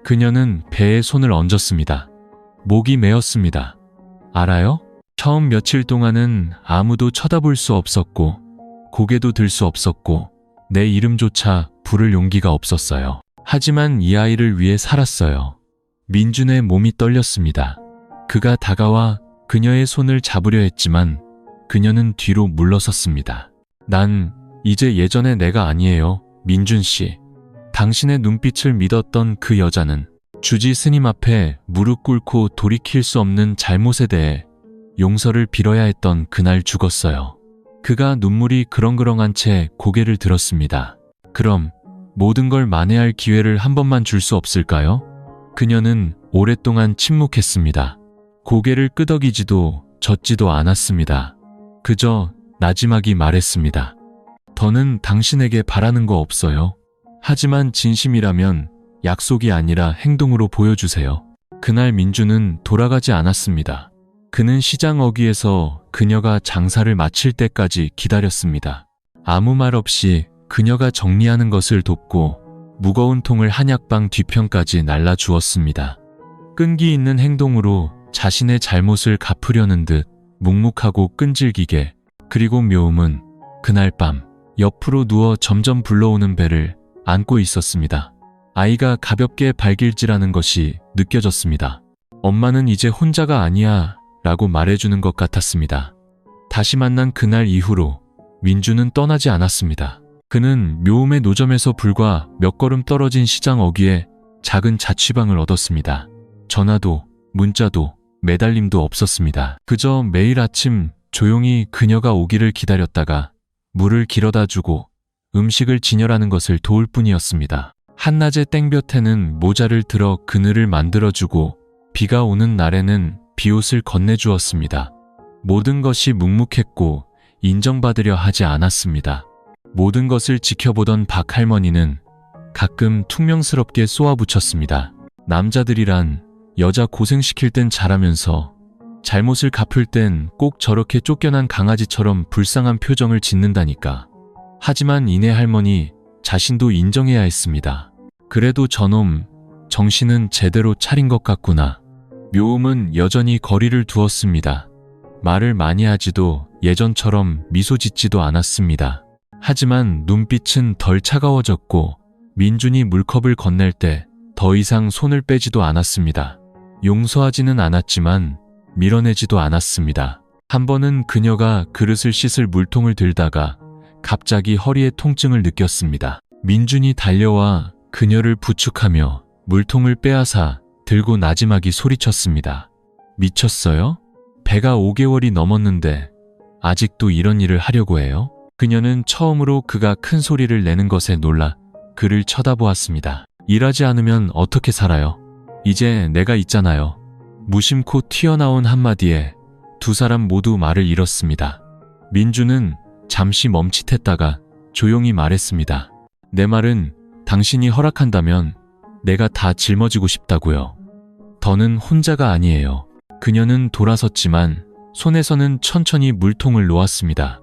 그녀는 배에 손을 얹었습니다. 목이 메었습니다. 알아요? 처음 며칠 동안은 아무도 쳐다볼 수 없었고 고개도 들 수 없었고 내 이름조차 부를 용기가 없었어요. 하지만 이 아이를 위해 살았어요. 민준의 몸이 떨렸습니다. 그가 다가와 그녀의 손을 잡으려 했지만 그녀는 뒤로 물러섰습니다. 난 이제 예전의 내가 아니에요, 민준 씨. 당신의 눈빛을 믿었던 그 여자는 주지 스님 앞에 무릎 꿇고 돌이킬 수 없는 잘못에 대해 용서를 빌어야 했던 그날 죽었어요. 그가 눈물이 그렁그렁한 채 고개를 들었습니다. 그럼 모든 걸 만회할 기회를 한 번만 줄 수 없을까요? 그녀는 오랫동안 침묵했습니다. 고개를 끄덕이지도 젓지도 않았습니다. 그저 나지막이 말했습니다. 더는 당신에게 바라는 거 없어요. 하지만 진심이라면 약속이 아니라 행동으로 보여주세요. 그날 민준은 돌아가지 않았습니다. 그는 시장 어귀에서 그녀가 장사를 마칠 때까지 기다렸습니다. 아무 말 없이 그녀가 정리하는 것을 돕고 무거운 통을 한약방 뒤편까지 날라주었습니다. 끈기 있는 행동으로 자신의 잘못을 갚으려는 듯 묵묵하고 끈질기게. 그리고 묘음은 그날 밤 옆으로 누워 점점 불러오는 배를 안고 있었습니다. 아이가 가볍게 발길질하는 것이 느껴졌습니다. 엄마는 이제 혼자가 아니야 라고 말해주는 것 같았습니다. 다시 만난 그날 이후로 민준은 떠나지 않았습니다. 그는 묘음의 노점에서 불과 몇 걸음 떨어진 시장 어귀에 작은 자취방을 얻었습니다. 전화도 문자도 매달림도 없었습니다. 그저 매일 아침 조용히 그녀가 오기를 기다렸다가 물을 길어다 주고 음식을 진열하는 것을 도울 뿐이었습니다. 한낮에 땡볕에는 모자를 들어 그늘을 만들어주고 비가 오는 날에는 비옷을 건네주었습니다. 모든 것이 묵묵했고 인정받으려 하지 않았습니다. 모든 것을 지켜보던 박 할머니는 가끔 퉁명스럽게 쏘아붙였습니다. 남자들이란 여자 고생시킬 땐 잘하면서 잘못을 갚을 땐 꼭 저렇게 쫓겨난 강아지처럼 불쌍한 표정을 짓는다니까. 하지만 이내 할머니 자신도 인정해야 했습니다. 그래도 저놈 정신은 제대로 차린 것 같구나. 묘음은 여전히 거리를 두었습니다. 말을 많이 하지도 예전처럼 미소 짓지도 않았습니다. 하지만 눈빛은 덜 차가워졌고 민준이 물컵을 건넬 때 더 이상 손을 빼지도 않았습니다. 용서하지는 않았지만 밀어내지도 않았습니다. 한 번은 그녀가 그릇을 씻을 물통을 들다가 갑자기 허리에 통증을 느꼈습니다. 민준이 달려와 그녀를 부축하며 물통을 빼앗아 들고 나지막이 소리쳤습니다. 미쳤어요? 배가 5개월이 넘었는데 아직도 이런 일을 하려고 해요? 그녀는 처음으로 그가 큰 소리를 내는 것에 놀라 그를 쳐다보았습니다. 일하지 않으면 어떻게 살아요? 이제 내가 있잖아요. 무심코 튀어나온 한마디에 두 사람 모두 말을 잃었습니다. 민주는 잠시 멈칫했다가 조용히 말했습니다. 내 말은 당신이 허락한다면 내가 다 짊어지고 싶다고요. 더는 혼자가 아니에요. 그녀는 돌아섰지만 손에서는 천천히 물통을 놓았습니다.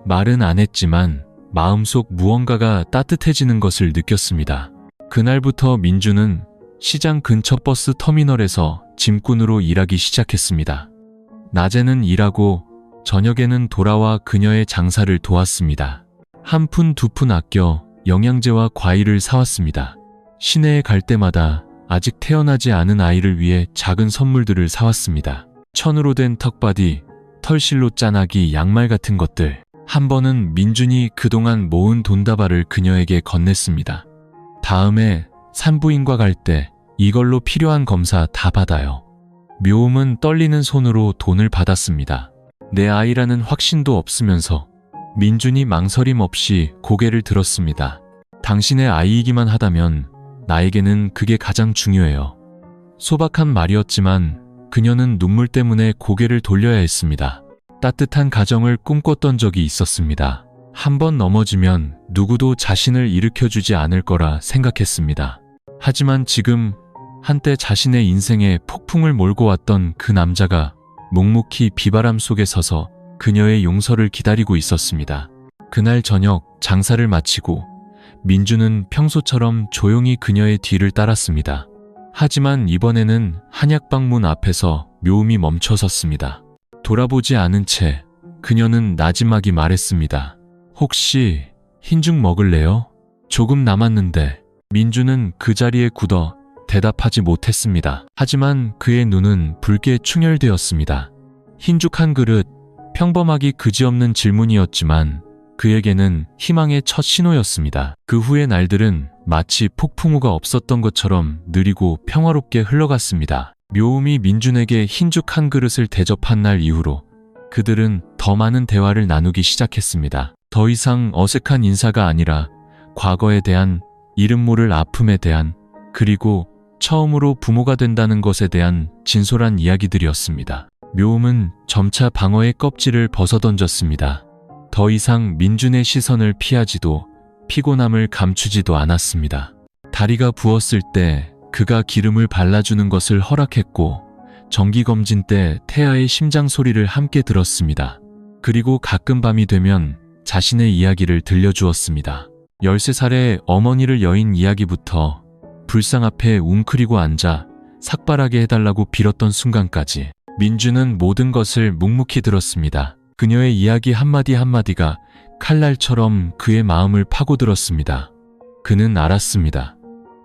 말은 안 했지만 마음속 무언가가 따뜻해지는 것을 느꼈습니다. 그날부터 민주는 시장 근처 버스 터미널에서 짐꾼으로 일하기 시작했습니다. 낮에는 일하고 저녁에는 돌아와 그녀의 장사를 도왔습니다. 한 푼 두 푼 아껴 영양제와 과일을 사왔습니다. 시내에 갈 때마다 아직 태어나지 않은 아이를 위해 작은 선물들을 사왔습니다. 천으로 된 턱바디, 털실로 짜나기, 양말 같은 것들. 한 번은 민준이 그동안 모은 돈다발을 그녀에게 건넸습니다. 다음에 산부인과 갈 때 이걸로 필요한 검사 다 받아요. 묘음은 떨리는 손으로 돈을 받았습니다. 내 아이라는 확신도 없으면서 민준이 망설임 없이 고개를 들었습니다. 당신의 아이이기만 하다면 나에게는 그게 가장 중요해요. 소박한 말이었지만 그녀는 눈물 때문에 고개를 돌려야 했습니다. 따뜻한 가정을 꿈꿨던 적이 있었습니다. 한 번 넘어지면 누구도 자신을 일으켜주지 않을 거라 생각했습니다. 하지만 지금 한때 자신의 인생에 폭풍을 몰고 왔던 그 남자가 묵묵히 비바람 속에 서서 그녀의 용서를 기다리고 있었습니다. 그날 저녁 장사를 마치고 민주는 평소처럼 조용히 그녀의 뒤를 따랐습니다. 하지만 이번에는 한약방 문 앞에서 묘음이 멈춰섰습니다. 돌아보지 않은 채 그녀는 나지막이 말했습니다. 혹시 흰죽 먹을래요? 조금 남았는데. 민주는 그 자리에 굳어 대답하지 못했습니다. 하지만 그의 눈은 붉게 충혈되었습니다. 흰죽 한 그릇, 평범하기 그지없는 질문이었지만 그에게는 희망의 첫 신호였습니다. 그 후의 날들은 마치 폭풍우가 없었던 것처럼 느리고 평화롭게 흘러갔습니다. 묘음이 민준에게 흰죽 한 그릇을 대접한 날 이후로 그들은 더 많은 대화를 나누기 시작했습니다. 더 이상 어색한 인사가 아니라 과거에 대한 이름 모를 아픔에 대한 그리고 처음으로 부모가 된다는 것에 대한 진솔한 이야기들이었습니다. 묘음은 점차 방어의 껍질을 벗어던졌습니다. 더 이상 민준의 시선을 피하지도 피곤함을 감추지도 않았습니다. 다리가 부었을 때 그가 기름을 발라주는 것을 허락했고 정기검진 때 태아의 심장 소리를 함께 들었습니다. 그리고 가끔 밤이 되면 자신의 이야기를 들려주었습니다. 13살의 어머니를 여인 이야기부터 불상 앞에 웅크리고 앉아 삭발하게 해달라고 빌었던 순간까지 민주는 모든 것을 묵묵히 들었습니다. 그녀의 이야기 한마디 한마디가 칼날처럼 그의 마음을 파고들었습니다. 그는 알았습니다.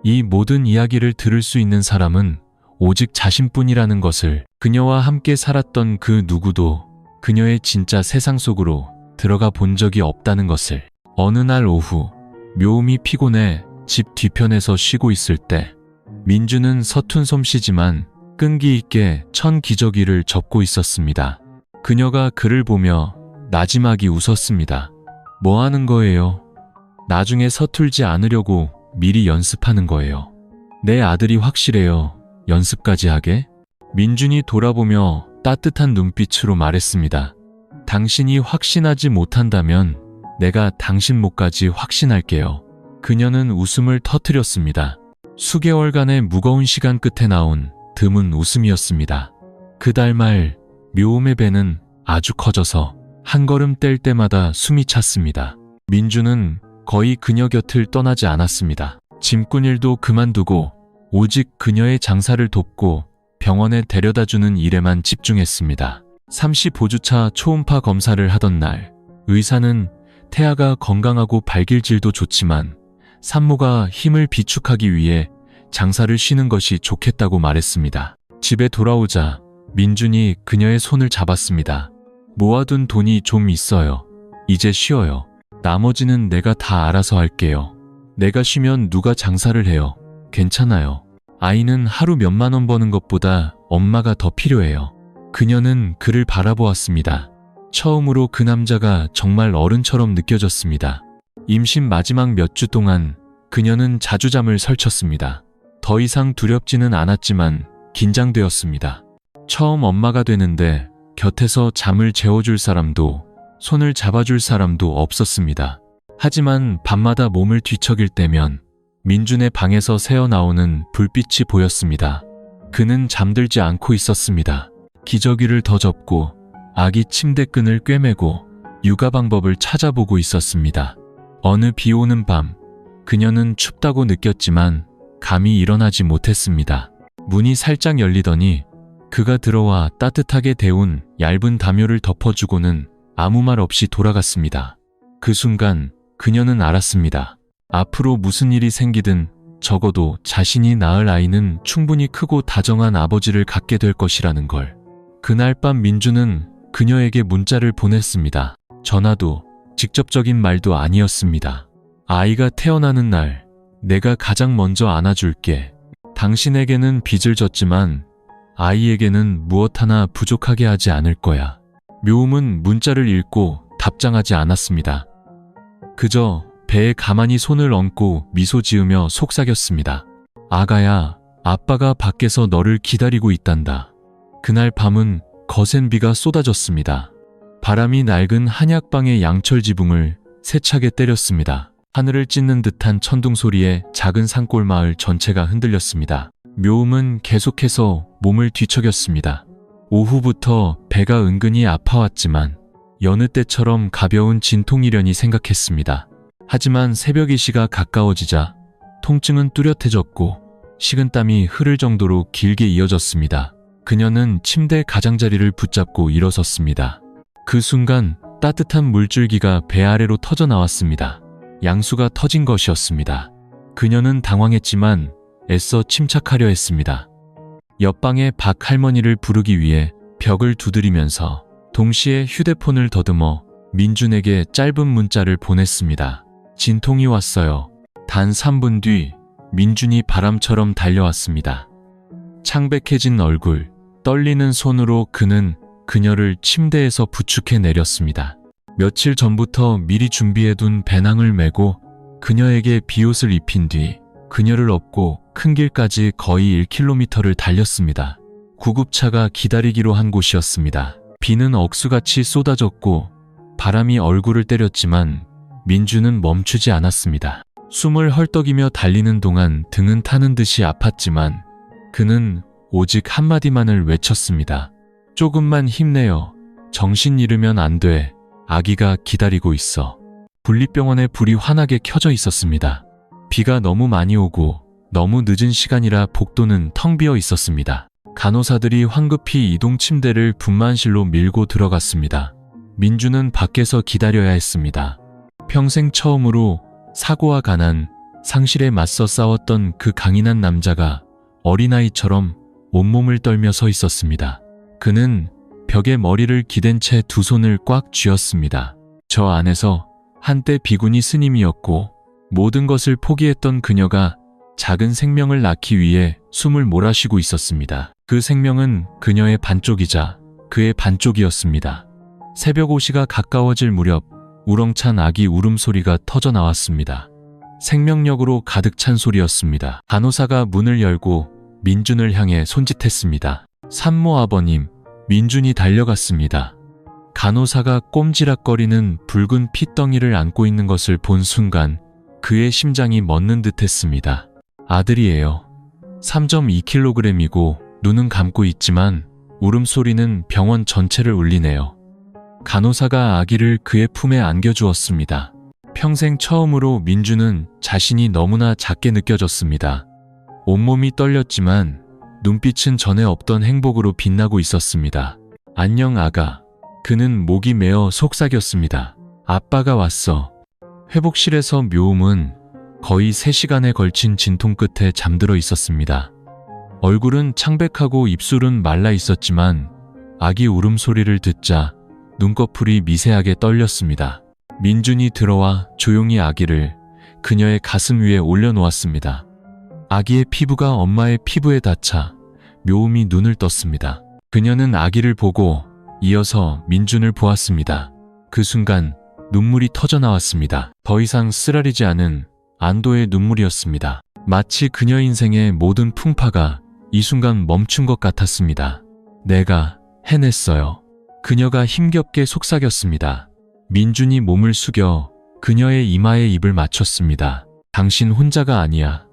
이 모든 이야기를 들을 수 있는 사람은 오직 자신뿐이라는 것을. 그녀와 함께 살았던 그 누구도 그녀의 진짜 세상 속으로 들어가 본 적이 없다는 것을. 어느 날 오후 묘음이 피곤해 집 뒤편에서 쉬고 있을 때 민주는 서툰 솜씨지만 끈기 있게 천 기저귀를 접고 있었습니다. 그녀가 그를 보며 나지막이 웃었습니다. 뭐 하는 거예요? 나중에 서툴지 않으려고 미리 연습하는 거예요. 내 아들이 확실해요. 연습까지 하게? 민준이 돌아보며 따뜻한 눈빛으로 말했습니다. 당신이 확신하지 못한다면 내가 당신 목까지 확신할게요. 그녀는 웃음을 터뜨렸습니다. 수개월간의 무거운 시간 끝에 나온 드문 웃음이었습니다. 그달 말 묘음의 배는 아주 커져서 한 걸음 뗄 때마다 숨이 찼습니다. 민주는 거의 그녀 곁을 떠나지 않았습니다. 짐꾼 일도 그만두고 오직 그녀의 장사를 돕고 병원에 데려다주는 일에만 집중했습니다. 35주차 초음파 검사를 하던 날, 의사는 태아가 건강하고 발길질도 좋지만 산모가 힘을 비축하기 위해 장사를 쉬는 것이 좋겠다고 말했습니다. 집에 돌아오자 민준이 그녀의 손을 잡았습니다. 모아둔 돈이 좀 있어요. 이제 쉬어요. 나머지는 내가 다 알아서 할게요. 내가 쉬면 누가 장사를 해요. 괜찮아요. 아이는 하루 몇만 원 버는 것보다 엄마가 더 필요해요. 그녀는 그를 바라보았습니다. 처음으로 그 남자가 정말 어른처럼 느껴졌습니다. 임신 마지막 몇 주 동안 그녀는 자주 잠을 설쳤습니다. 더 이상 두렵지는 않았지만 긴장되었습니다. 처음 엄마가 되는데 곁에서 잠을 재워줄 사람도 손을 잡아줄 사람도 없었습니다. 하지만 밤마다 몸을 뒤척일 때면 민준의 방에서 새어나오는 불빛이 보였습니다. 그는 잠들지 않고 있었습니다. 기저귀를 더 접고 아기 침대끈을 꿰매고 육아 방법을 찾아보고 있었습니다. 어느 비 오는 밤, 그녀는 춥다고 느꼈지만 감히 일어나지 못했습니다. 문이 살짝 열리더니 그가 들어와 따뜻하게 데운 얇은 담요를 덮어주고는 아무 말 없이 돌아갔습니다. 그 순간 그녀는 알았습니다. 앞으로 무슨 일이 생기든 적어도 자신이 낳을 아이는 충분히 크고 다정한 아버지를 갖게 될 것이라는 걸. 그날 밤 민주는 그녀에게 문자를 보냈습니다. 전화도 직접적인 말도 아니었습니다. 아이가 태어나는 날 내가 가장 먼저 안아줄게. 당신에게는 빚을 졌지만 아이에게는 무엇 하나 부족하게 하지 않을 거야. 묘음은 문자를 읽고 답장하지 않았습니다. 그저 배에 가만히 손을 얹고 미소 지으며 속삭였습니다. 아가야, 아빠가 밖에서 너를 기다리고 있단다. 그날 밤은 거센 비가 쏟아졌습니다. 바람이 낡은 한약방의 양철 지붕을 세차게 때렸습니다. 하늘을 찢는 듯한 천둥 소리에 작은 산골 마을 전체가 흔들렸습니다. 묘음은 계속해서 몸을 뒤척였습니다. 오후부터 배가 은근히 아파왔지만 여느 때처럼 가벼운 진통이려니 생각했습니다. 하지만 새벽 이시가 가까워지자 통증은 뚜렷해졌고 식은땀이 흐를 정도로 길게 이어졌습니다. 그녀는 침대 가장자리를 붙잡고 일어섰습니다. 그 순간 따뜻한 물줄기가 배 아래로 터져 나왔습니다. 양수가 터진 것이었습니다. 그녀는 당황했지만 애써 침착하려 했습니다. 옆방의 박 할머니를 부르기 위해 벽을 두드리면서 동시에 휴대폰을 더듬어 민준에게 짧은 문자를 보냈습니다. 진통이 왔어요. 단 3분 뒤 민준이 바람처럼 달려왔습니다. 창백해진 얼굴, 떨리는 손으로 그는 그녀를 침대에서 부축해 내렸습니다. 며칠 전부터 미리 준비해둔 배낭을 메고 그녀에게 비옷을 입힌 뒤 그녀를 업고 큰 길까지 거의 1km를 달렸습니다. 구급차가 기다리기로 한 곳이었습니다. 비는 억수같이 쏟아졌고 바람이 얼굴을 때렸지만 민주는 멈추지 않았습니다. 숨을 헐떡이며 달리는 동안 등은 타는 듯이 아팠지만 그는 오직 한마디만을 외쳤습니다. 조금만 힘내요. 정신 잃으면 안 돼. 아기가 기다리고 있어. 분리병원에 불이 환하게 켜져 있었습니다. 비가 너무 많이 오고 너무 늦은 시간이라 복도는 텅 비어 있었습니다. 간호사들이 황급히 이동 침대를 분만실로 밀고 들어갔습니다. 민주는 밖에서 기다려야 했습니다. 평생 처음으로 사고와 가난, 상실에 맞서 싸웠던 그 강인한 남자가 어린아이처럼 온몸을 떨며 서 있었습니다. 그는 벽에 머리를 기댄 채 두 손을 꽉 쥐었습니다. 저 안에서 한때 비구니 스님이었고 모든 것을 포기했던 그녀가 작은 생명을 낳기 위해 숨을 몰아쉬고 있었습니다. 그 생명은 그녀의 반쪽이자 그의 반쪽이었습니다. 새벽 5시가 가까워질 무렵 우렁찬 아기 울음소리가 터져 나왔습니다. 생명력으로 가득 찬 소리였습니다. 간호사가 문을 열고 민준을 향해 손짓했습니다. 산모 아버님, 민준이 달려갔습니다. 간호사가 꼼지락거리는 붉은 핏덩이를 안고 있는 것을 본 순간 그의 심장이 멎는 듯 했습니다. 아들이에요. 3.2kg이고 눈은 감고 있지만 울음소리는 병원 전체를 울리네요. 간호사가 아기를 그의 품에 안겨주었습니다. 평생 처음으로 민준은 자신이 너무나 작게 느껴졌습니다. 온몸이 떨렸지만 눈빛은 전에 없던 행복으로 빛나고 있었습니다. 안녕 아가. 그는 목이 메어 속삭였습니다. 아빠가 왔어. 회복실에서 묘음은 거의 3시간에 걸친 진통 끝에 잠들어 있었습니다. 얼굴은 창백하고 입술은 말라 있었지만 아기 울음소리를 듣자 눈꺼풀이 미세하게 떨렸습니다. 민준이 들어와 조용히 아기를 그녀의 가슴 위에 올려놓았습니다. 아기의 피부가 엄마의 피부에 닿자 묘음이 눈을 떴습니다. 그녀는 아기를 보고 이어서 민준을 보았습니다. 그 순간 눈물이 터져 나왔습니다. 더 이상 쓰라리지 않은 안도의 눈물이었습니다. 마치 그녀 인생의 모든 풍파가 이 순간 멈춘 것 같았습니다. 내가 해냈어요. 그녀가 힘겹게 속삭였습니다. 민준이 몸을 숙여 그녀의 이마에 입을 맞췄습니다. 당신 혼자가 아니야.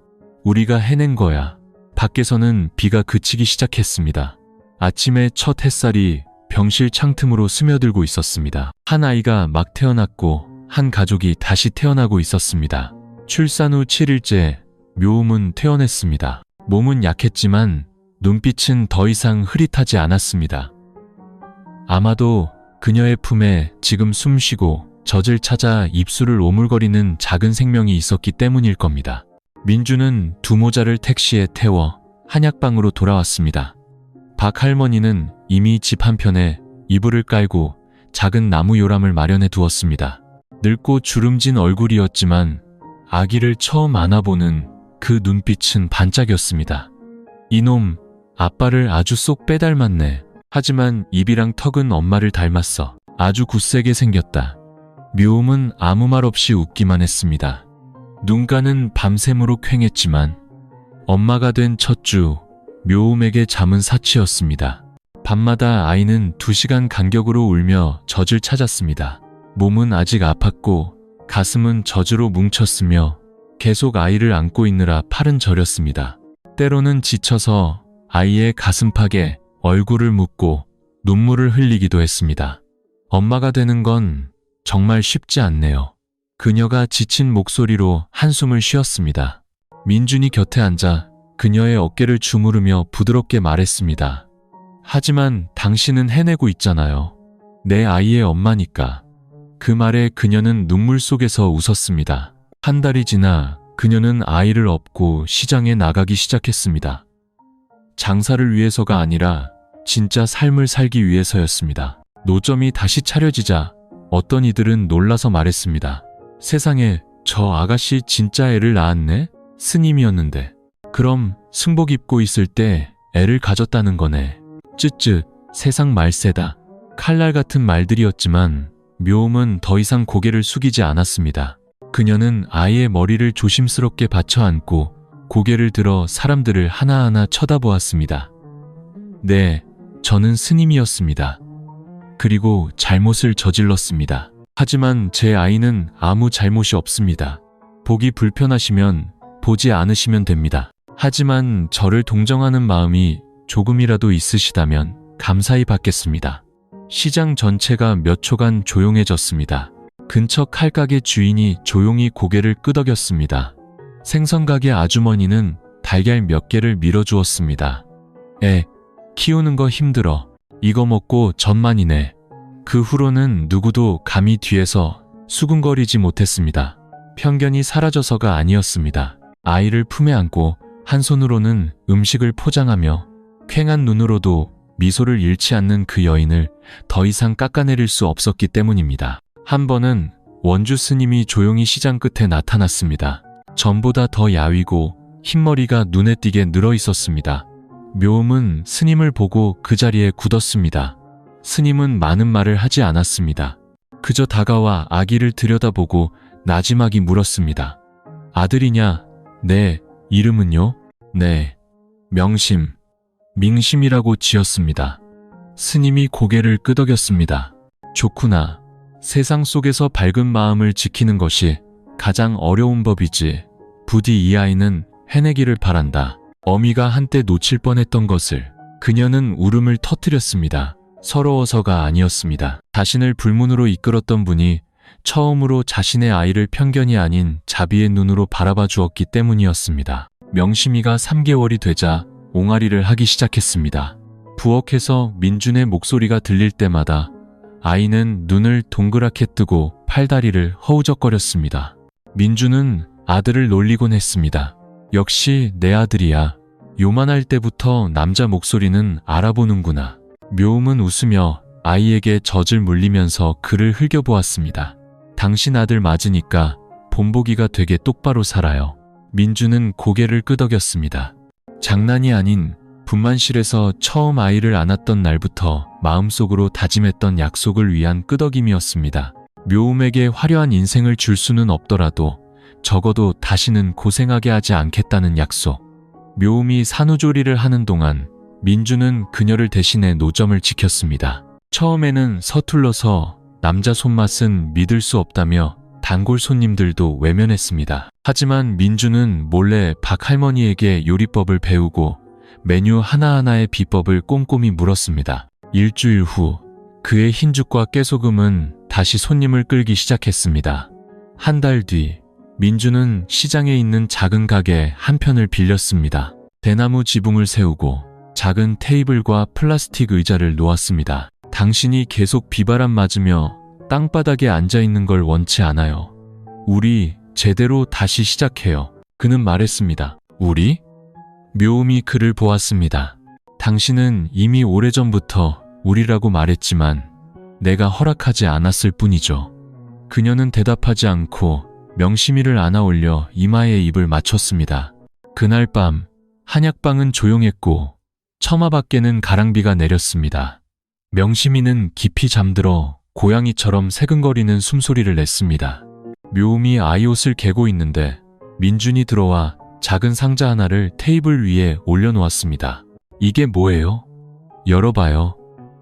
우리가 해낸 거야. 밖에서는 비가 그치기 시작했습니다. 아침에 첫 햇살이 병실 창틈으로 스며들고 있었습니다. 한 아이가 막 태어났고 한 가족이 다시 태어나고 있었습니다. 출산 후 7일째 묘음은 퇴원했습니다. 몸은 약했지만 눈빛은 더 이상 흐릿하지 않았습니다. 아마도 그녀의 품에 지금 숨쉬고 젖을 찾아 입술을 오물거리는 작은 생명이 있었기 때문일 겁니다. 민주는 두 모자를 택시에 태워 한약방으로 돌아왔습니다. 박 할머니는 이미 집 한편에 이불을 깔고 작은 나무 요람을 마련해 두었습니다. 늙고 주름진 얼굴이었지만 아기를 처음 안아보는 그 눈빛은 반짝였습니다. 이놈, 아빠를 아주 쏙 빼닮았네. 하지만 입이랑 턱은 엄마를 닮았어. 아주 굳세게 생겼다. 묘음은 아무 말 없이 웃기만 했습니다. 눈가는 밤샘으로 퀭했지만 엄마가 된 첫 주 묘음에게 잠은 사치였습니다. 밤마다 아이는 2시간 간격으로 울며 젖을 찾았습니다. 몸은 아직 아팠고 가슴은 젖으로 뭉쳤으며 계속 아이를 안고 있느라 팔은 저렸습니다. 때로는 지쳐서 아이의 가슴팍에 얼굴을 묻고 눈물을 흘리기도 했습니다. 엄마가 되는 건 정말 쉽지 않네요. 그녀가 지친 목소리로 한숨을 쉬었습니다. 민준이 곁에 앉아 그녀의 어깨를 주무르며 부드럽게 말했습니다. 하지만 당신은 해내고 있잖아요. 내 아이의 엄마니까. 그 말에 그녀는 눈물 속에서 웃었습니다. 한 달이 지나 그녀는 아이를 업고 시장에 나가기 시작했습니다. 장사를 위해서가 아니라 진짜 삶을 살기 위해서였습니다. 노점이 다시 차려지자 어떤 이들은 놀라서 말했습니다. 세상에, 저 아가씨 진짜 애를 낳았네? 스님이었는데. 그럼 승복 입고 있을 때 애를 가졌다는 거네. 쯧쯧, 세상 말세다. 칼날 같은 말들이었지만 묘음은 더 이상 고개를 숙이지 않았습니다. 그녀는 아이의 머리를 조심스럽게 받쳐 안고 고개를 들어 사람들을 하나하나 쳐다보았습니다. 네, 저는 스님이었습니다. 그리고 잘못을 저질렀습니다. 하지만 제 아이는 아무 잘못이 없습니다. 보기 불편하시면 보지 않으시면 됩니다. 하지만 저를 동정하는 마음이 조금이라도 있으시다면 감사히 받겠습니다. 시장 전체가 몇 초간 조용해졌습니다. 근처 칼가게 주인이 조용히 고개를 끄덕였습니다. 생선가게 아주머니는 달걀 몇 개를 밀어주었습니다. 애, 키우는 거 힘들어. 이거 먹고 전만이네. 그 후로는 누구도 감히 뒤에서 수군거리지 못했습니다. 편견이 사라져서가 아니었습니다. 아이를 품에 안고 한 손으로는 음식을 포장하며 퀭한 눈으로도 미소를 잃지 않는 그 여인을 더 이상 깎아내릴 수 없었기 때문입니다. 한 번은 원주 스님이 조용히 시장 끝에 나타났습니다. 전보다 더 야위고 흰머리가 눈에 띄게 늘어 있었습니다. 묘음은 스님을 보고 그 자리에 굳었습니다. 스님은 많은 말을 하지 않았습니다. 그저 다가와 아기를 들여다보고 나지막이 물었습니다. 아들이냐? 네. 이름은요? 네. 명심. 민심이라고 지었습니다. 스님이 고개를 끄덕였습니다. 좋구나. 세상 속에서 밝은 마음을 지키는 것이 가장 어려운 법이지. 부디 이 아이는 해내기를 바란다. 어미가 한때 놓칠 뻔했던 것을 그녀는 울음을 터뜨렸습니다. 서러워서가 아니었습니다. 자신을 불문으로 이끌었던 분이 처음으로 자신의 아이를 편견이 아닌 자비의 눈으로 바라봐 주었기 때문이었습니다. 명심이가 3개월이 되자 옹알이를 하기 시작했습니다. 부엌에서 민준의 목소리가 들릴 때마다 아이는 눈을 동그랗게 뜨고 팔다리를 허우적거렸습니다. 민준은 아들을 놀리곤 했습니다. 역시 내 아들이야. 요만할 때부터 남자 목소리는 알아보는구나. 묘음은 웃으며 아이에게 젖을 물리면서 그를 흘겨보았습니다. 당신 아들 맞으니까 본보기가 되게 똑바로 살아요. 민준은 고개를 끄덕였습니다. 장난이 아닌 분만실에서 처음 아이를 안았던 날부터 마음속으로 다짐했던 약속을 위한 끄덕임이었습니다. 묘음에게 화려한 인생을 줄 수는 없더라도 적어도 다시는 고생하게 하지 않겠다는 약속. 묘음이 산후조리를 하는 동안 민준은 그녀를 대신해 노점을 지켰습니다. 처음에는 서툴러서 남자 손맛은 믿을 수 없다며 단골 손님들도 외면했습니다. 하지만 민준은 몰래 박 할머니에게 요리법을 배우고 메뉴 하나하나의 비법을 꼼꼼히 물었습니다. 일주일 후 그의 흰죽과 깨소금은 다시 손님을 끌기 시작했습니다. 한 달 뒤 민준은 시장에 있는 작은 가게 한 편을 빌렸습니다. 대나무 지붕을 세우고 작은 테이블과 플라스틱 의자를 놓았습니다. 당신이 계속 비바람 맞으며 땅바닥에 앉아있는 걸 원치 않아요. 우리 제대로 다시 시작해요. 그는 말했습니다. 우리? 묘음이 그를 보았습니다. 당신은 이미 오래전부터 우리라고 말했지만 내가 허락하지 않았을 뿐이죠. 그녀는 대답하지 않고 명심이를 안아올려 이마에 입을 맞췄습니다. 그날 밤 한약방은 조용했고 처마 밖에는 가랑비가 내렸습니다. 명심이는 깊이 잠들어 고양이처럼 새근거리는 숨소리를 냈습니다. 묘음이 아이 옷을 개고 있는데 민준이 들어와 작은 상자 하나를 테이블 위에 올려놓았습니다. 이게 뭐예요? 열어봐요.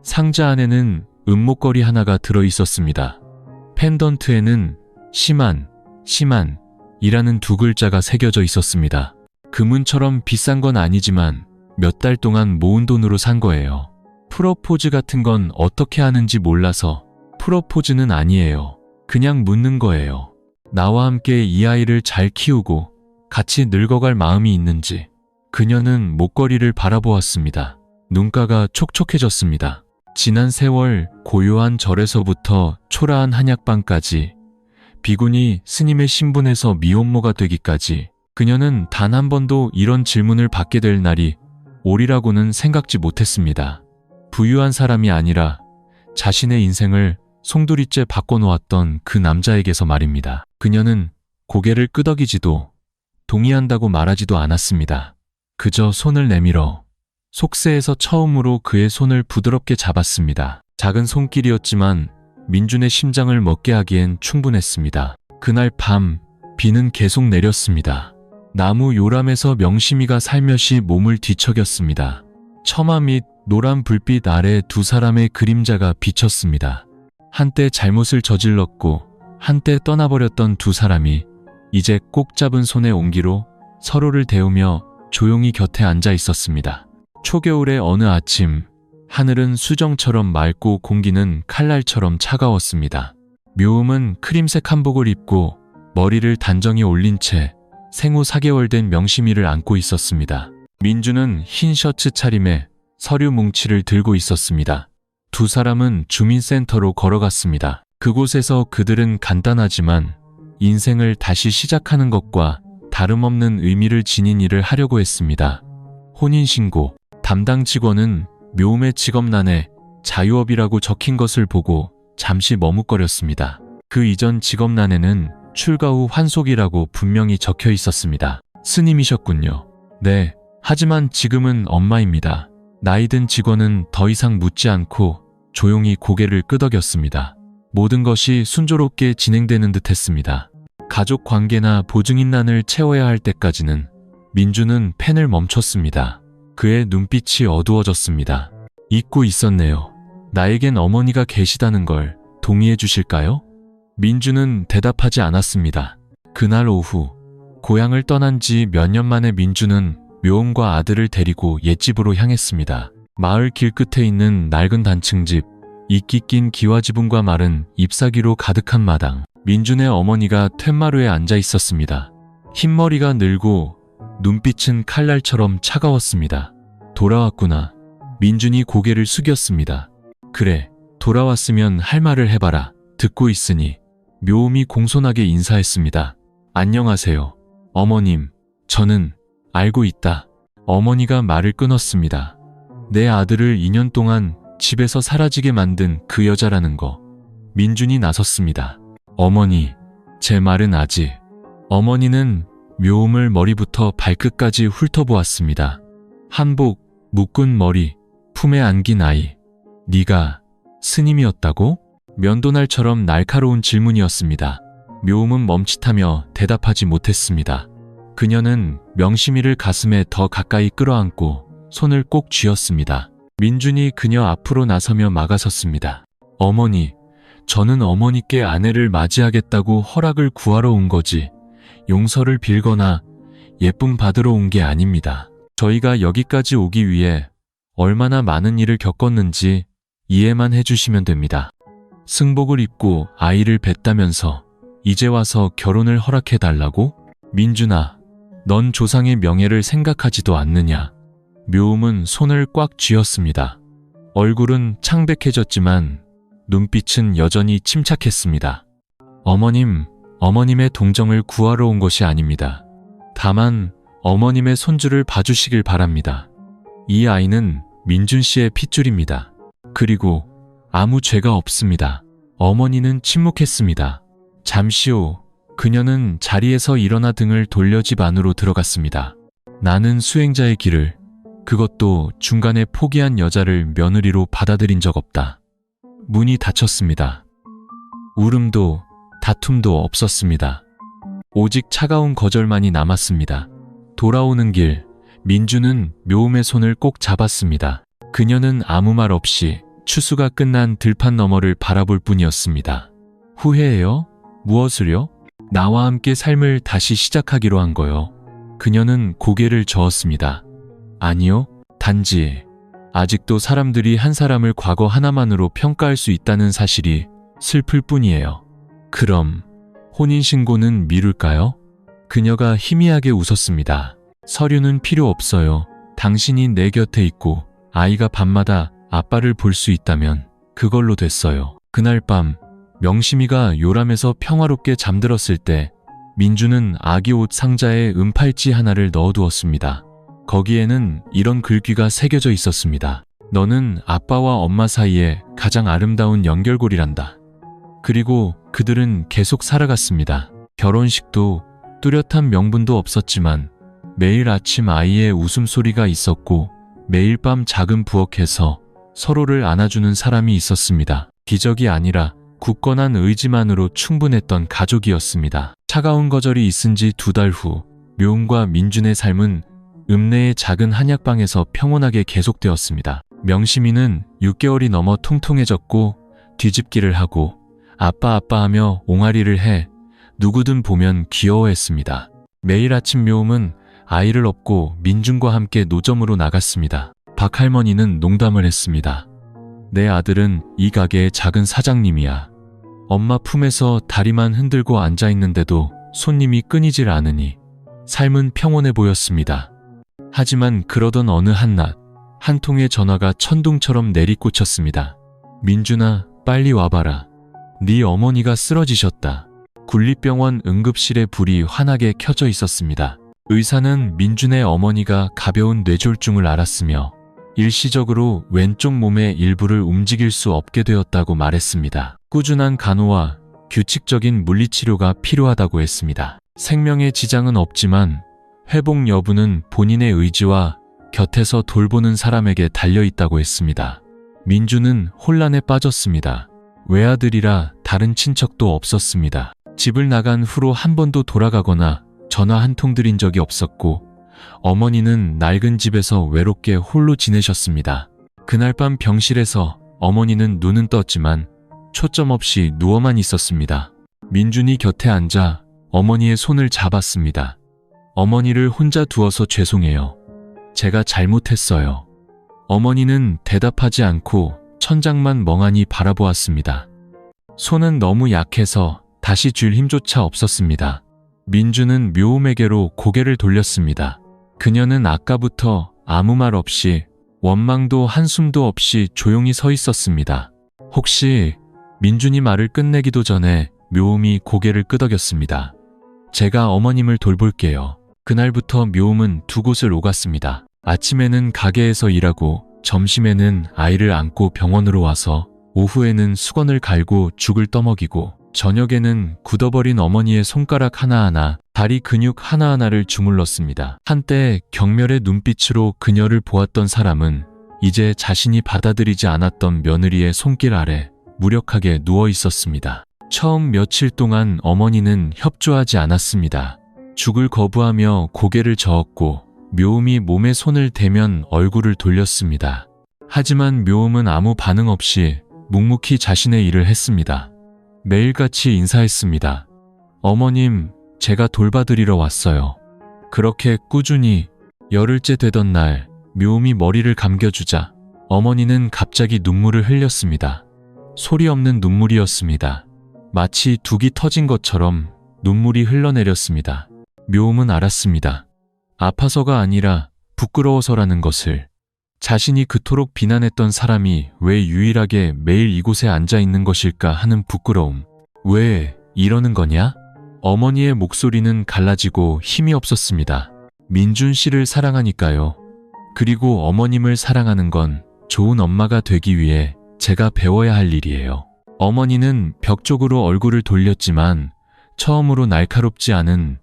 상자 안에는 은목걸이 하나가 들어있었습니다. 펜던트에는 심한이라는 두 글자가 새겨져 있었습니다. 금은처럼 비싼 건 아니지만 몇 달 동안 모은 돈으로 산 거예요. 프로포즈 같은 건 어떻게 하는지 몰라서 프로포즈는 아니에요. 그냥 묻는 거예요. 나와 함께 이 아이를 잘 키우고 같이 늙어갈 마음이 있는지. 그녀는 목걸이를 바라보았습니다. 눈가가 촉촉해졌습니다. 지난 세월 고요한 절에서부터 초라한 한약방까지 비구니 스님의 신분에서 미혼모가 되기까지 그녀는 단 한 번도 이런 질문을 받게 될 날이 오리라고는 생각지 못했습니다. 부유한 사람이 아니라 자신의 인생을 송두리째 바꿔놓았던 그 남자에게서 말입니다. 그녀는 고개를 끄덕이지도 동의한다고 말하지도 않았습니다. 그저 손을 내밀어 속세에서 처음으로 그의 손을 부드럽게 잡았습니다. 작은 손길이었지만 민준의 심장을 먹게 하기엔 충분했습니다. 그날 밤 비는 계속 내렸습니다. 나무 요람에서 명심이가 살며시 몸을 뒤척였습니다. 처마 밑 노란 불빛 아래 두 사람의 그림자가 비쳤습니다. 한때 잘못을 저질렀고 한때 떠나버렸던 두 사람이 이제 꼭 잡은 손의 온기로 서로를 데우며 조용히 곁에 앉아 있었습니다. 초겨울의 어느 아침, 하늘은 수정처럼 맑고 공기는 칼날처럼 차가웠습니다. 묘음은 크림색 한복을 입고 머리를 단정히 올린 채 생후 4개월 된 명심이를 안고 있었습니다. 민준은 흰 셔츠 차림에 서류 뭉치를 들고 있었습니다. 두 사람은 주민센터로 걸어갔습니다. 그곳에서 그들은 간단하지만 인생을 다시 시작하는 것과 다름없는 의미를 지닌 일을 하려고 했습니다. 혼인신고. 담당 직원은 묘음의 직업란에 자유업이라고 적힌 것을 보고 잠시 머뭇거렸습니다. 그 이전 직업란에는 출가 후 환속이라고 분명히 적혀 있었습니다. 스님이셨군요. 네, 하지만 지금은 엄마입니다. 나이든 직원은 더 이상 묻지 않고 조용히 고개를 끄덕였습니다. 모든 것이 순조롭게 진행되는 듯 했습니다. 가족 관계나 보증인란을 채워야 할 때까지는 민주는 펜을 멈췄습니다. 그의 눈빛이 어두워졌습니다. 잊고 있었네요. 나에겐 어머니가 계시다는 걸 동의해 주실까요? 민주는 대답하지 않았습니다. 그날 오후 고향을 떠난 지 몇 년 만에 민주는 묘음과 아들을 데리고 옛집으로 향했습니다. 마을 길끝에 있는 낡은 단층집, 이끼 낀 기와지붕과 마른 잎사귀로 가득한 마당. 민준의 어머니가 툇마루에 앉아 있었습니다. 흰머리가 늘고 눈빛은 칼날처럼 차가웠습니다. 돌아왔구나. 민준이 고개를 숙였습니다. 그래, 돌아왔으면 할 말을 해봐라. 듣고 있으니. 묘음이 공손하게 인사했습니다. 안녕하세요. 어머님, 저는 알고 있다. 어머니가 말을 끊었습니다. 내 아들을 2년 동안 집에서 사라지게 만든 그 여자라는 거. 민준이 나섰습니다. 어머니, 제 말은 아직. 어머니는 묘음을 머리부터 발끝까지 훑어보았습니다. 한복, 묶은 머리, 품에 안긴 아이. 네가 스님이었다고? 면도날처럼 날카로운 질문이었습니다. 묘음은 멈칫하며 대답하지 못했습니다. 그녀는 명심이를 가슴에 더 가까이 끌어안고 손을 꼭 쥐었습니다. 민준이 그녀 앞으로 나서며 막아섰습니다. 어머니, 저는 어머니께 아내를 맞이하겠다고 허락을 구하러 온 거지 용서를 빌거나 예쁨 받으러 온 게 아닙니다. 저희가 여기까지 오기 위해 얼마나 많은 일을 겪었는지 이해만 해주시면 됩니다. 승복을 입고 아이를 뱄다면서 이제 와서 결혼을 허락해달라고? 민준아, 넌 조상의 명예를 생각하지도 않느냐? 묘음은 손을 꽉 쥐었습니다. 얼굴은 창백해졌지만 눈빛은 여전히 침착했습니다. 어머님, 어머님의 동정을 구하러 온 것이 아닙니다. 다만 어머님의 손주를 봐주시길 바랍니다. 이 아이는 민준 씨의 핏줄입니다. 그리고 아무 죄가 없습니다. 어머니는 침묵했습니다. 잠시 후 그녀는 자리에서 일어나 등을 돌려 집 안으로 들어갔습니다. 나는 수행자의 길을, 그것도 중간에 포기한 여자를 며느리로 받아들인 적 없다. 문이 닫혔습니다. 울음도 다툼도 없었습니다. 오직 차가운 거절만이 남았습니다. 돌아오는 길, 민주는 묘음의 손을 꼭 잡았습니다. 그녀는 아무 말 없이 추수가 끝난 들판 너머를 바라볼 뿐이었습니다. 후회해요? 무엇을요? 나와 함께 삶을 다시 시작하기로 한 거요. 그녀는 고개를 저었습니다. 아니요, 단지 아직도 사람들이 한 사람을 과거 하나만으로 평가할 수 있다는 사실이 슬플 뿐이에요. 그럼 혼인신고는 미룰까요? 그녀가 희미하게 웃었습니다. 서류는 필요 없어요. 당신이 내 곁에 있고 아이가 밤마다 아빠를 볼 수 있다면 그걸로 됐어요. 그날 밤 명심이가 요람에서 평화롭게 잠들었을 때 민주는 아기 옷 상자에 은팔찌 하나를 넣어두었습니다. 거기에는 이런 글귀가 새겨져 있었습니다. 너는 아빠와 엄마 사이에 가장 아름다운 연결고리란다. 그리고 그들은 계속 살아갔습니다. 결혼식도 뚜렷한 명분도 없었지만 매일 아침 아이의 웃음소리가 있었고 매일 밤 작은 부엌에서 서로를 안아주는 사람이 있었습니다. 기적이 아니라 굳건한 의지만으로 충분했던 가족이었습니다. 차가운 거절이 있은 지 2달 후 묘음과 민준의 삶은 읍내의 작은 한약방에서 평온하게 계속되었습니다. 명심이는 6개월이 넘어 통통해졌고 뒤집기를 하고 아빠 하며 옹알이를 해 누구든 보면 귀여워했습니다. 매일 아침 묘음은 아이를 업고 민준과 함께 노점으로 나갔습니다. 박할머니는 농담을 했습니다. 내 아들은 이 가게의 작은 사장님이야. 엄마 품에서 다리만 흔들고 앉아있는데도 손님이 끊이질 않으니 삶은 평온해 보였습니다. 하지만 그러던 어느 한낮 한 통의 전화가 천둥처럼 내리꽂혔습니다. 민준아, 빨리 와봐라. 네 어머니가 쓰러지셨다. 군립병원 응급실에 불이 환하게 켜져 있었습니다. 의사는 민준의 어머니가 가벼운 뇌졸중을 앓았으며 일시적으로 왼쪽 몸의 일부를 움직일 수 없게 되었다고 말했습니다. 꾸준한 간호와 규칙적인 물리치료가 필요하다고 했습니다. 생명에 지장은 없지만 회복 여부는 본인의 의지와 곁에서 돌보는 사람에게 달려있다고 했습니다. 민주는 혼란에 빠졌습니다. 외아들이라 다른 친척도 없었습니다. 집을 나간 후로 한 번도 돌아가거나 전화 한 통 드린 적이 없었고 어머니는 낡은 집에서 외롭게 홀로 지내셨습니다. 그날 밤 병실에서 어머니는 눈은 떴지만 초점 없이 누워만 있었습니다. 민준이 곁에 앉아 어머니의 손을 잡았습니다. 어머니를 혼자 두어서 죄송해요. 제가 잘못했어요. 어머니는 대답하지 않고 천장만 멍하니 바라보았습니다. 손은 너무 약해서 다시 쥘 힘조차 없었습니다. 민주는 묘음에게로 고개를 돌렸습니다. 그녀는 아까부터 아무 말 없이 원망도 한숨도 없이 조용히 서 있었습니다. 혹시 민준이 말을 끝내기도 전에 묘음이 고개를 끄덕였습니다. 제가 어머님을 돌볼게요. 그날부터 묘음은 두 곳을 오갔습니다. 아침에는 가게에서 일하고 점심에는 아이를 안고 병원으로 와서 오후에는 수건을 갈고 죽을 떠먹이고 저녁에는 굳어버린 어머니의 손가락 하나하나, 다리 근육 하나하나를 주물렀습니다. 한때 경멸의 눈빛으로 그녀를 보았던 사람은 이제 자신이 받아들이지 않았던 며느리의 손길 아래 무력하게 누워 있었습니다. 처음 며칠 동안 어머니는 협조하지 않았습니다. 죽을 거부하며 고개를 저었고 묘음이 몸에 손을 대면 얼굴을 돌렸습니다. 하지만 묘음은 아무 반응 없이 묵묵히 자신의 일을 했습니다. 매일같이 인사했습니다. 어머님, 제가 돌봐드리러 왔어요. 그렇게 꾸준히 열흘째 되던 날 묘음이 머리를 감겨주자 어머니는 갑자기 눈물을 흘렸습니다. 소리 없는 눈물이었습니다. 마치 둑이 터진 것처럼 눈물이 흘러내렸습니다. 묘음은 알았습니다. 아파서가 아니라 부끄러워서라는 것을. 자신이 그토록 비난했던 사람이 왜 유일하게 매일 이곳에 앉아 있는 것일까 하는 부끄러움. 왜 이러는 거냐? 어머니의 목소리는 갈라지고 힘이 없었습니다. 민준 씨를 사랑하니까요. 그리고 어머님을 사랑하는 건 좋은 엄마가 되기 위해 제가 배워야 할 일이에요. 어머니는 벽 쪽으로 얼굴을 돌렸지만 처음으로 날카롭지 않은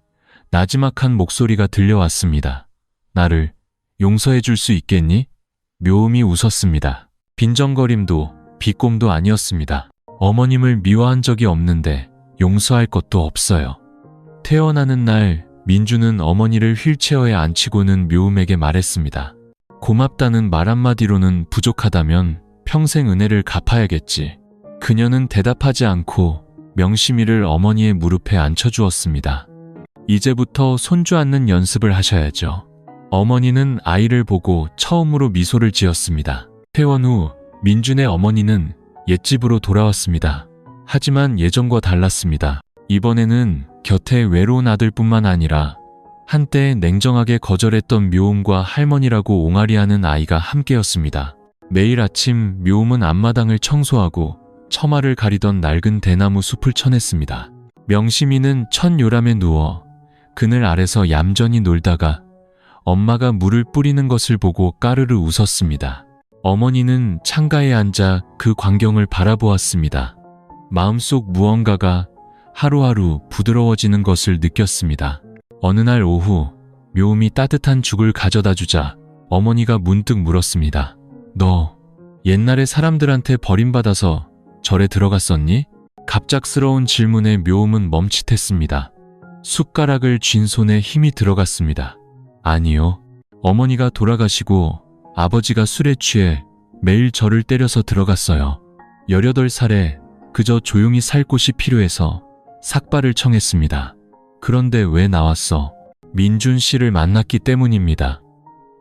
나지막한 목소리가 들려왔습니다. 나를 용서해 줄 수 있겠니? 묘음이 웃었습니다. 빈정거림도 비꼼도 아니었습니다. 어머님을 미워한 적이 없는데 용서할 것도 없어요. 태어나는 날 민주는 어머니를 휠체어에 앉히고는 묘음에게 말했습니다. 고맙다는 말 한마디로는 부족하다면 평생 은혜를 갚아야겠지. 그녀는 대답하지 않고 명심이를 어머니의 무릎에 앉혀주었습니다. 이제부터 손주 앉는 연습을 하셔야죠. 어머니는 아이를 보고 처음으로 미소를 지었습니다. 퇴원 후 민준의 어머니는 옛집으로 돌아왔습니다. 하지만 예전과 달랐습니다. 이번에는 곁에 외로운 아들뿐만 아니라 한때 냉정하게 거절했던 묘음과 할머니라고 옹알이하는 아이가 함께였습니다. 매일 아침 묘음은 앞마당을 청소하고 처마를 가리던 낡은 대나무 숲을 쳐냈습니다. 명심이는 첫 요람에 누워 그늘 아래서 얌전히 놀다가 엄마가 물을 뿌리는 것을 보고 까르르 웃었습니다. 어머니는 창가에 앉아 그 광경을 바라보았습니다. 마음속 무언가가 하루하루 부드러워지는 것을 느꼈습니다. 어느 날 오후 묘음이 따뜻한 죽을 가져다 주자 어머니가 문득 물었습니다. 너 옛날에 사람들한테 버림받아서 절에 들어갔었니? 갑작스러운 질문에 묘음은 멈칫했습니다. 숟가락을 쥔 손에 힘이 들어갔습니다. 아니요. 어머니가 돌아가시고 아버지가 술에 취해 매일 저를 때려서 들어갔어요. 18살에 그저 조용히 살 곳이 필요해서 삭발을 청했습니다. 그런데 왜 나왔어? 민준 씨를 만났기 때문입니다.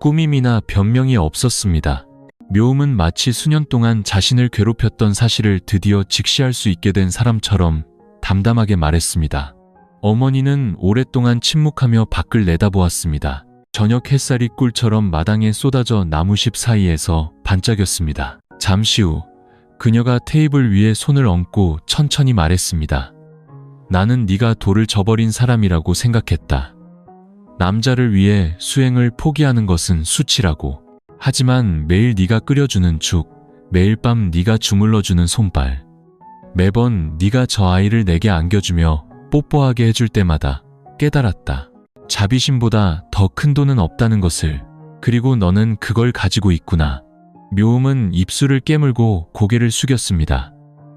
꾸밈이나 변명이 없었습니다. 묘음은 마치 수년 동안 자신을 괴롭혔던 사실을 드디어 직시할 수 있게 된 사람처럼 담담하게 말했습니다. 어머니는 오랫동안 침묵하며 밖을 내다보았습니다. 저녁 햇살이 꿀처럼 마당에 쏟아져 나무십 사이에서 반짝였습니다. 잠시 후 그녀가 테이블 위에 손을 얹고 천천히 말했습니다. 나는 네가 돌을 저버린 사람이라고 생각했다. 남자를 위해 수행을 포기하는 것은 수치라고. 하지만 매일 네가 끓여주는 죽, 매일 밤 네가 주물러주는 손발, 매번 네가 저 아이를 내게 안겨주며 뽀뽀하게 해줄 때마다 깨달았다. 자비심보다 더 큰 돈은 없다는 것을. 그리고 너는 그걸 가지고 있구나. 묘음은 입술을 깨물고 고개를 숙였습니다.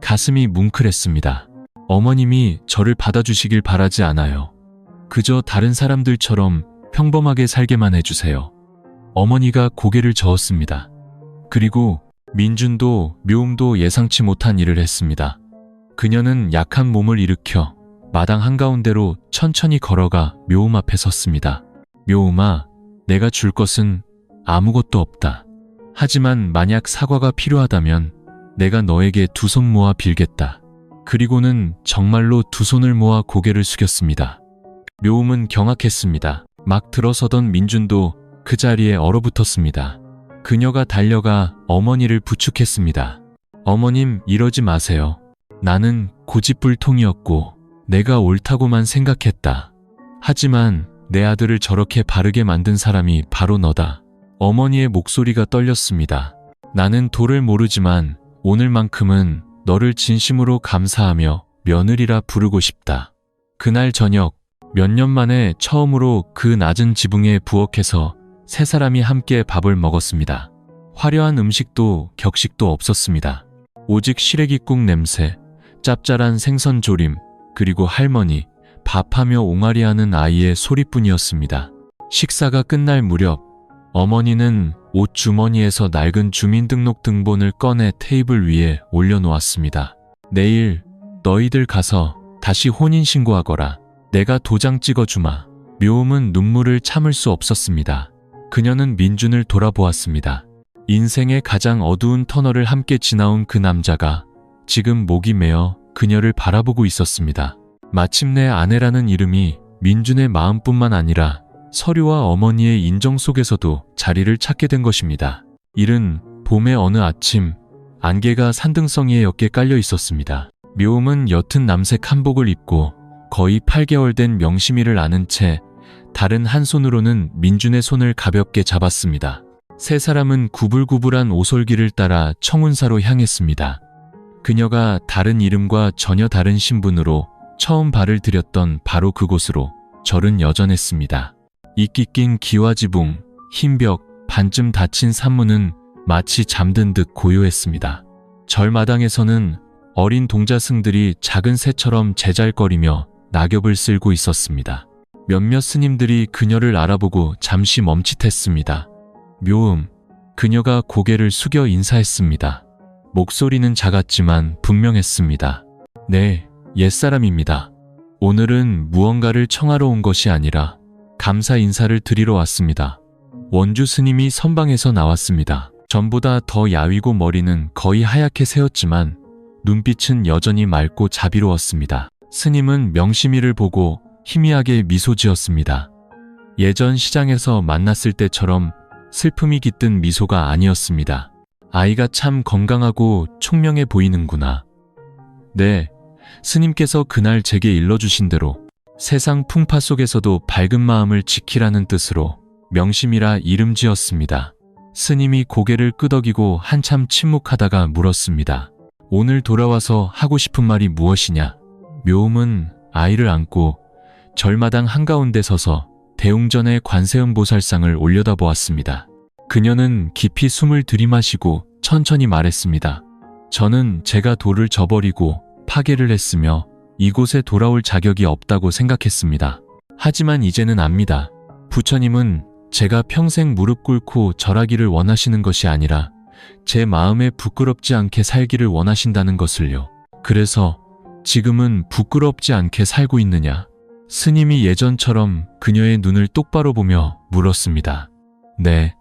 가슴이 뭉클했습니다. 어머님이 저를 받아주시길 바라지 않아요. 그저 다른 사람들처럼 평범하게 살게만 해주세요. 어머니가 고개를 저었습니다. 그리고 민준도 묘음도 예상치 못한 일을 했습니다. 그녀는 약한 몸을 일으켜 마당 한가운데로 천천히 걸어가 묘음 앞에 섰습니다. 묘음아, 내가 줄 것은 아무것도 없다. 하지만 만약 사과가 필요하다면 내가 너에게 두 손 모아 빌겠다. 그리고는 정말로 두 손을 모아 고개를 숙였습니다. 묘음은 경악했습니다. 막 들어서던 민준도 그 자리에 얼어붙었습니다. 그녀가 달려가 어머니를 부축했습니다. 어머님, 이러지 마세요. 나는 고집불통이었고 내가 옳다고만 생각했다. 하지만 내 아들을 저렇게 바르게 만든 사람이 바로 너다. 어머니의 목소리가 떨렸습니다. 나는 도를 모르지만 오늘만큼은 너를 진심으로 감사하며 며느리라 부르고 싶다. 그날 저녁, 몇 년 만에 처음으로 그 낮은 지붕에 부엌에서 세 사람이 함께 밥을 먹었습니다. 화려한 음식도 격식도 없었습니다. 오직 시래기국 냄새, 짭짤한 생선조림, 그리고 할머니, 밥하며 옹알이하는 아이의 소리뿐이었습니다. 식사가 끝날 무렵 어머니는 옷 주머니에서 낡은 주민등록 등본을 꺼내 테이블 위에 올려놓았습니다. 내일 너희들 가서 다시 혼인신고하거라. 내가 도장 찍어주마. 묘음은 눈물을 참을 수 없었습니다. 그녀는 민준을 돌아보았습니다. 인생의 가장 어두운 터널을 함께 지나온 그 남자가 지금 목이 메어 그녀를 바라보고 있었습니다. 마침내 아내라는 이름이 민준의 마음뿐만 아니라 서류와 어머니의 인정 속에서도 자리를 찾게 된 것입니다. 이른 봄의 어느 아침, 안개가 산등성이에 옅게 깔려 있었습니다. 묘음은 옅은 남색 한복을 입고 거의 8개월 된 명심이를 안은 채 다른 한 손으로는 민준의 손을 가볍게 잡았습니다. 세 사람은 구불구불한 오솔길을 따라 청운사로 향했습니다. 그녀가 다른 이름과 전혀 다른 신분으로 처음 발을 들였던 바로 그곳으로 절은 여전했습니다. 이끼 낀 기와지붕, 흰 벽, 반쯤 닫힌 산문은 마치 잠든 듯 고요했습니다. 절 마당에서는 어린 동자승들이 작은 새처럼 제잘거리며 낙엽을 쓸고 있었습니다. 몇몇 스님들이 그녀를 알아보고 잠시 멈칫했습니다. 묘음, 그녀가 고개를 숙여 인사했습니다. 목소리는 작았지만 분명했습니다. 네, 옛사람입니다. 오늘은 무언가를 청하러 온 것이 아니라 감사 인사를 드리러 왔습니다. 원주 스님이 선방에서 나왔습니다. 전보다 더 야위고 머리는 거의 하얗게 새었지만 눈빛은 여전히 맑고 자비로웠습니다. 스님은 명심이를 보고 희미하게 미소 지었습니다. 예전 시장에서 만났을 때처럼 슬픔이 깃든 미소가 아니었습니다. 아이가 참 건강하고 총명해 보이는구나. 네, 스님께서 그날 제게 일러주신 대로 세상 풍파 속에서도 밝은 마음을 지키라는 뜻으로 명심이라 이름 지었습니다. 스님이 고개를 끄덕이고 한참 침묵하다가 물었습니다. 오늘 돌아와서 하고 싶은 말이 무엇이냐? 묘음은 아이를 안고 절마당 한가운데 서서 대웅전의 관세음보살상을 올려다보았습니다. 그녀는 깊이 숨을 들이마시고 천천히 말했습니다. 저는 제가 도를 저버리고 파괴를 했으며 이곳에 돌아올 자격이 없다고 생각했습니다. 하지만 이제는 압니다. 부처님은 제가 평생 무릎 꿇고 절하기를 원하시는 것이 아니라 제 마음에 부끄럽지 않게 살기를 원하신다는 것을요. 그래서 지금은 부끄럽지 않게 살고 있느냐? 스님이 예전처럼 그녀의 눈을 똑바로 보며 물었습니다. 네,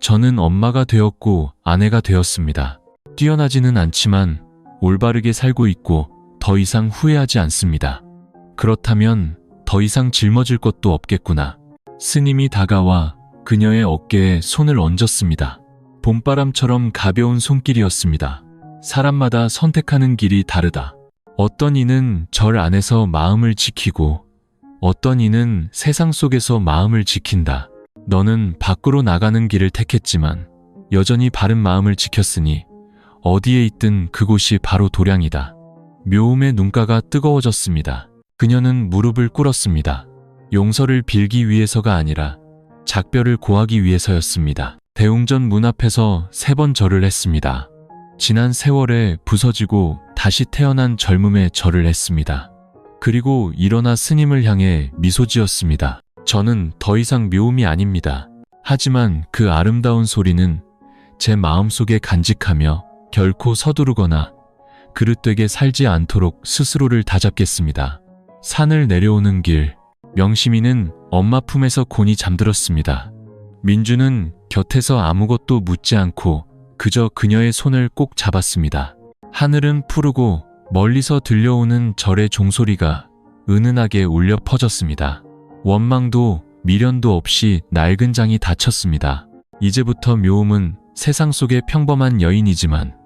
저는 엄마가 되었고 아내가 되었습니다. 뛰어나지는 않지만 올바르게 살고 있고 더 이상 후회하지 않습니다. 그렇다면 더 이상 짊어질 것도 없겠구나. 스님이 다가와 그녀의 어깨에 손을 얹었습니다. 봄바람처럼 가벼운 손길이었습니다. 사람마다 선택하는 길이 다르다. 어떤 이는 절 안에서 마음을 지키고 어떤 이는 세상 속에서 마음을 지킨다. 너는 밖으로 나가는 길을 택했지만 여전히 바른 마음을 지켰으니 어디에 있든 그곳이 바로 도량이다. 묘음의 눈가가 뜨거워졌습니다. 그녀는 무릎을 꿇었습니다. 용서를 빌기 위해서가 아니라 작별을 고하기 위해서였습니다. 대웅전 문 앞에서 3번 절을 했습니다. 지난 세월에 부서지고 다시 태어난 젊음에 절을 했습니다. 그리고 일어나 스님을 향해 미소 지었습니다. 저는 더 이상 묘음이 아닙니다. 하지만 그 아름다운 소리는 제 마음속에 간직하며 결코 서두르거나 그릇되게 살지 않도록 스스로를 다잡겠습니다. 산을 내려오는 길, 명심이는 엄마 품에서 곤히 잠들었습니다. 민주는 곁에서 아무것도 묻지 않고 그저 그녀의 손을 꼭 잡았습니다. 하늘은 푸르고 멀리서 들려오는 절의 종소리가 은은하게 울려 퍼졌습니다. 원망도 미련도 없이 낡은 장이 닫혔습니다. 이제부터 묘음은 세상 속의 평범한 여인이지만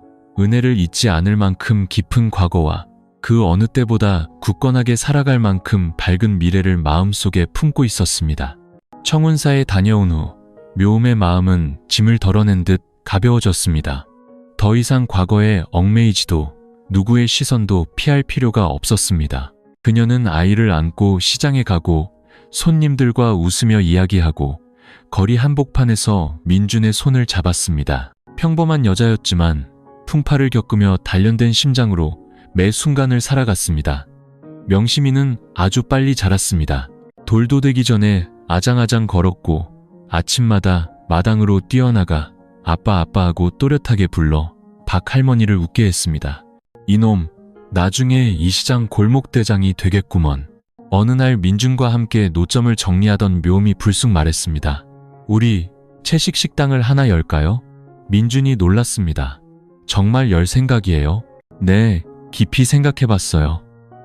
은혜를 잊지 않을 만큼 깊은 과거와 그 어느 때보다 굳건하게 살아갈 만큼 밝은 미래를 마음속에 품고 있었습니다. 청운사에 다녀온 후 묘음의 마음은 짐을 덜어낸 듯 가벼워졌습니다. 더 이상 과거에 얽매이지도 누구의 시선도 피할 필요가 없었습니다. 그녀는 아이를 안고 시장에 가고 손님들과 웃으며 이야기하고 거리 한복판에서 민준의 손을 잡았습니다. 평범한 여자였지만 풍파를 겪으며 단련된 심장으로 매 순간을 살아갔습니다. 명심이는 아주 빨리 자랐습니다. 돌도 되기 전에 아장아장 걸었고 아침마다 마당으로 뛰어나가 아빠 아빠하고 또렷하게 불러 박 할머니를 웃게 했습니다. 이놈, 나중에 이 시장 골목대장이 되겠구먼. 어느 날 민준과 함께 노점을 정리하던 묘음이 불쑥 말했습니다. 우리 채식 식당을 하나 열까요? 민준이 놀랐습니다. 정말 열 생각이에요? 네, 깊이 생각해봤어요.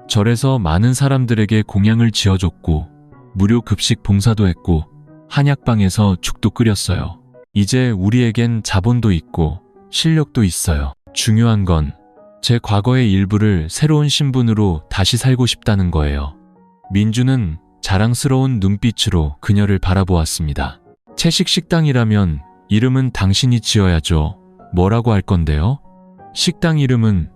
절에서 많은 사람들에게 공양을 지어줬고 무료 급식 봉사도 했고 한약방에서 죽도 끓였어요. 이제 우리에겐 자본도 있고 실력도 있어요. 중요한 건 제 과거의 일부를 새로운 신분으로 다시 살고 싶다는 거예요. 민주는 자랑스러운 눈빛으로 그녀를 바라보았습니다. 채식 식당이라면 이름은 당신이 지어야죠. 뭐라고 할 건데요? 식당 이름은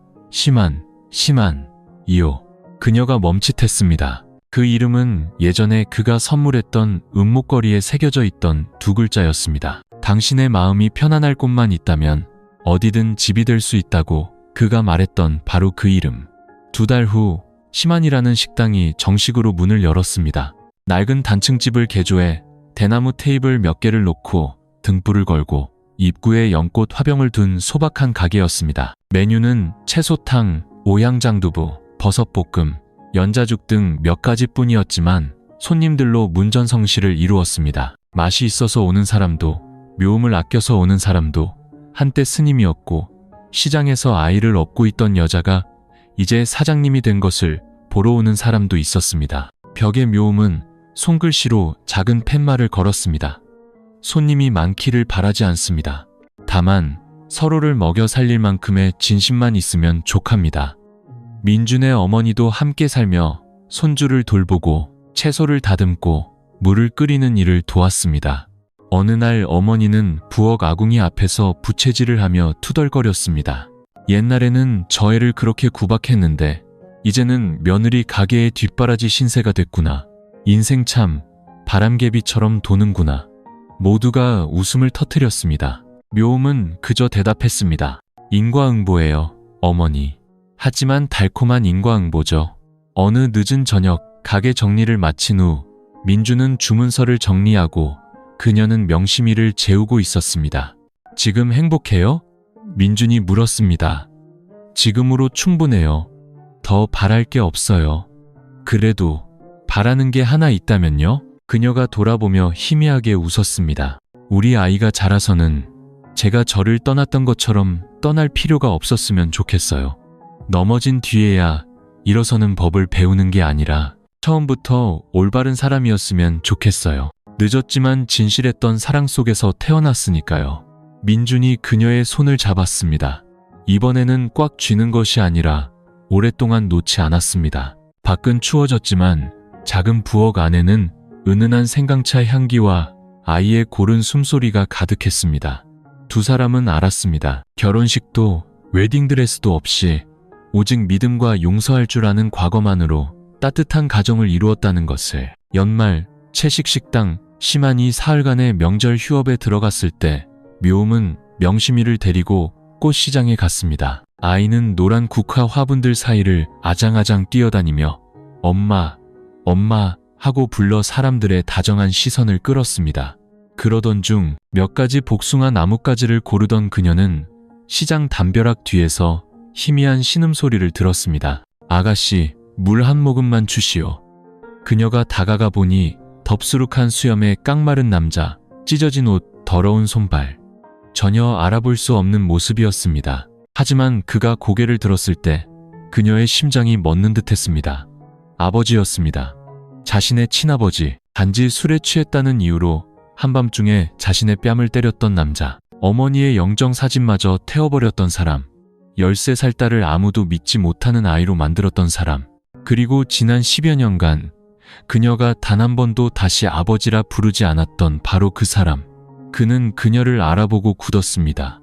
심한이요. 그녀가 멈칫했습니다. 그 이름은 예전에 그가 선물했던 은목걸이에 새겨져 있던 두 글자였습니다. 당신의 마음이 편안할 곳만 있다면 어디든 집이 될 수 있다고 그가 말했던 바로 그 이름. 2달 후 심한이라는 식당이 정식으로 문을 열었습니다. 낡은 단층집을 개조해 대나무 테이블 몇 개를 놓고 등불을 걸고 입구에 연꽃 화병을 둔 소박한 가게였습니다. 메뉴는 채소탕, 오향장두부, 버섯볶음, 연자죽 등 몇 가지뿐이었지만 손님들로 문전성시를 이루었습니다. 맛이 있어서 오는 사람도 묘음을 아껴서 오는 사람도 한때 스님이었고 시장에서 아이를 업고 있던 여자가 이제 사장님이 된 것을 보러 오는 사람도 있었습니다. 벽에 묘음은 손글씨로 작은 팻말을 걸었습니다. 손님이 많기를 바라지 않습니다. 다만 서로를 먹여 살릴 만큼의 진심만 있으면 족합니다. 민준의 어머니도 함께 살며 손주를 돌보고 채소를 다듬고 물을 끓이는 일을 도왔습니다. 어느 날 어머니는 부엌 아궁이 앞에서 부채질을 하며 투덜거렸습니다. 옛날에는 저 애를 그렇게 구박했는데 이제는 며느리 가게의 뒷바라지 신세가 됐구나. 인생 참 바람개비처럼 도는구나. 모두가 웃음을 터뜨렸습니다. 묘음은 그저 대답했습니다. 인과응보예요, 어머니. 하지만 달콤한 인과응보죠. 어느 늦은 저녁 가게 정리를 마친 후 민주는 주문서를 정리하고 그녀는 명심이를 재우고 있었습니다. 지금 행복해요? 민준이 물었습니다. 지금으로 충분해요. 더 바랄 게 없어요. 그래도 바라는 게 하나 있다면요? 그녀가 돌아보며 희미하게 웃었습니다. 우리 아이가 자라서는 제가 저를 떠났던 것처럼 떠날 필요가 없었으면 좋겠어요. 넘어진 뒤에야 일어서는 법을 배우는 게 아니라 처음부터 올바른 사람이었으면 좋겠어요. 늦었지만 진실했던 사랑 속에서 태어났으니까요. 민준이 그녀의 손을 잡았습니다. 이번에는 꽉 쥐는 것이 아니라 오랫동안 놓지 않았습니다. 밖은 추워졌지만 작은 부엌 안에는 은은한 생강차 향기와 아이의 고른 숨소리가 가득했습니다. 두 사람은 알았습니다. 결혼식도 웨딩드레스도 없이 오직 믿음과 용서할 줄 아는 과거만으로 따뜻한 가정을 이루었다는 것을. 연말 채식 식당 심한이 사흘간의 명절 휴업에 들어갔을 때 묘음은 명심이를 데리고 꽃시장에 갔습니다. 아이는 노란 국화 화분들 사이를 아장아장 뛰어다니며 엄마, 엄마 하고 불러 사람들의 다정한 시선을 끌었습니다. 그러던 중 몇 가지 복숭아 나뭇가지를 고르던 그녀는 시장 담벼락 뒤에서 희미한 신음소리를 들었습니다. 아가씨, 물 한 모금만 주시오. 그녀가 다가가 보니 덥수룩한 수염에 깡마른 남자, 찢어진 옷, 더러운 손발. 전혀 알아볼 수 없는 모습이었습니다. 하지만 그가 고개를 들었을 때 그녀의 심장이 멎는 듯했습니다. 아버지였습니다. 자신의 친아버지, 단지 술에 취했다는 이유로 한밤중에 자신의 뺨을 때렸던 남자, 어머니의 영정사진마저 태워버렸던 사람, 13살 딸을 아무도 믿지 못하는 아이로 만들었던 사람, 그리고 지난 10여 년간 그녀가 단 한 번도 다시 아버지라 부르지 않았던 바로 그 사람. 그는 그녀를 알아보고 굳었습니다.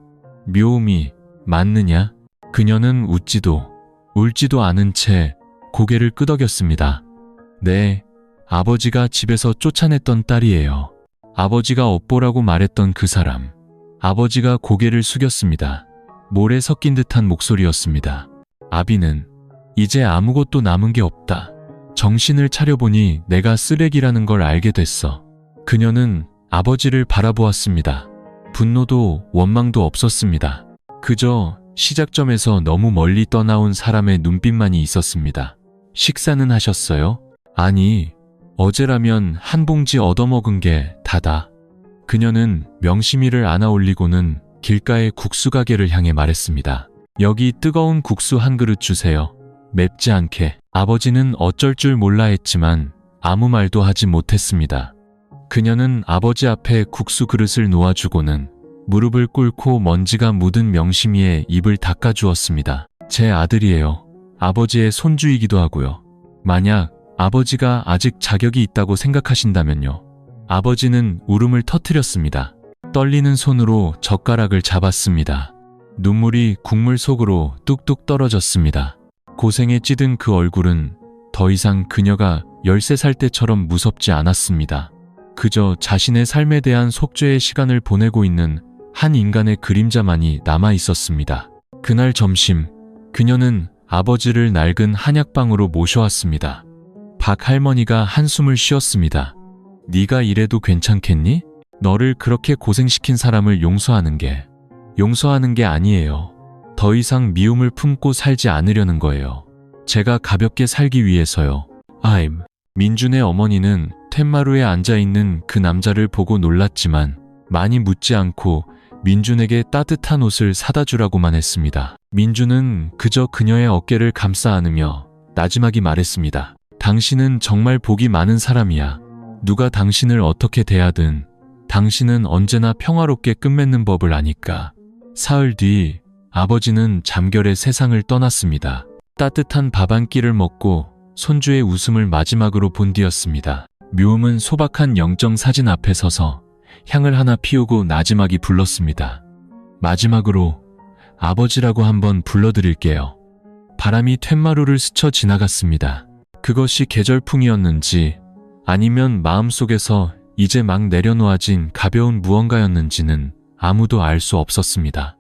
묘음이 맞느냐? 그녀는 웃지도 울지도 않은 채 고개를 끄덕였습니다. 네, 아버지가 집에서 쫓아냈던 딸이에요. 아버지가 업보라고 말했던 그 사람. 아버지가 고개를 숙였습니다. 모래 섞인 듯한 목소리였습니다. 아비는 이제 아무것도 남은 게 없다. 정신을 차려보니 내가 쓰레기라는 걸 알게 됐어. 그녀는 아버지를 바라보았습니다. 분노도 원망도 없었습니다. 그저 시작점에서 너무 멀리 떠나온 사람의 눈빛만이 있었습니다. 식사는 하셨어요? 아니, 어제라면 한 봉지 얻어먹은 게 다다. 그녀는 명심이를 안아 올리고는 길가의 국수 가게를 향해 말했습니다. 여기 뜨거운 국수 한 그릇 주세요. 맵지 않게. 아버지는 어쩔 줄 몰라 했지만 아무 말도 하지 못했습니다. 그녀는 아버지 앞에 국수 그릇을 놓아주고는 무릎을 꿇고 먼지가 묻은 명심이의 입을 닦아주었습니다. 제 아들이에요. 아버지의 손주이기도 하고요. 만약 아버지가 아직 자격이 있다고 생각하신다면요. 아버지는 울음을 터뜨렸습니다. 떨리는 손으로 젓가락을 잡았습니다. 눈물이 국물 속으로 뚝뚝 떨어졌습니다. 고생에 찌든 그 얼굴은 더 이상 그녀가 13살 때처럼 무섭지 않았습니다. 그저 자신의 삶에 대한 속죄의 시간을 보내고 있는 한 인간의 그림자만이 남아 있었습니다. 그날 점심, 그녀는 아버지를 낡은 한약방으로 모셔왔습니다. 박 할머니가 한숨을 쉬었습니다. 네가 이래도 괜찮겠니? 너를 그렇게 고생시킨 사람을 용서하는 게 아니에요. 더 이상 미움을 품고 살지 않으려는 거예요. 제가 가볍게 살기 위해서요. 민준의 어머니는 텐마루에 앉아있는 그 남자를 보고 놀랐지만 많이 묻지 않고 민준에게 따뜻한 옷을 사다 주라고만 했습니다. 민준은 그저 그녀의 어깨를 감싸 안으며 나지막이 말했습니다. 당신은 정말 복이 많은 사람이야. 누가 당신을 어떻게 대하든 당신은 언제나 평화롭게 끝맺는 법을 아니까. 사흘 뒤 아버지는 잠결에 세상을 떠났습니다. 따뜻한 밥 한 끼를 먹고 손주의 웃음을 마지막으로 본 뒤였습니다. 묘음은 소박한 영정 사진 앞에 서서 향을 하나 피우고 나지막이 불렀습니다. 마지막으로 아버지라고 한번 불러드릴게요. 바람이 툇마루를 스쳐 지나갔습니다. 그것이 계절풍이었는지 아니면 마음속에서 이제 막 내려놓아진 가벼운 무언가였는지는 아무도 알 수 없었습니다.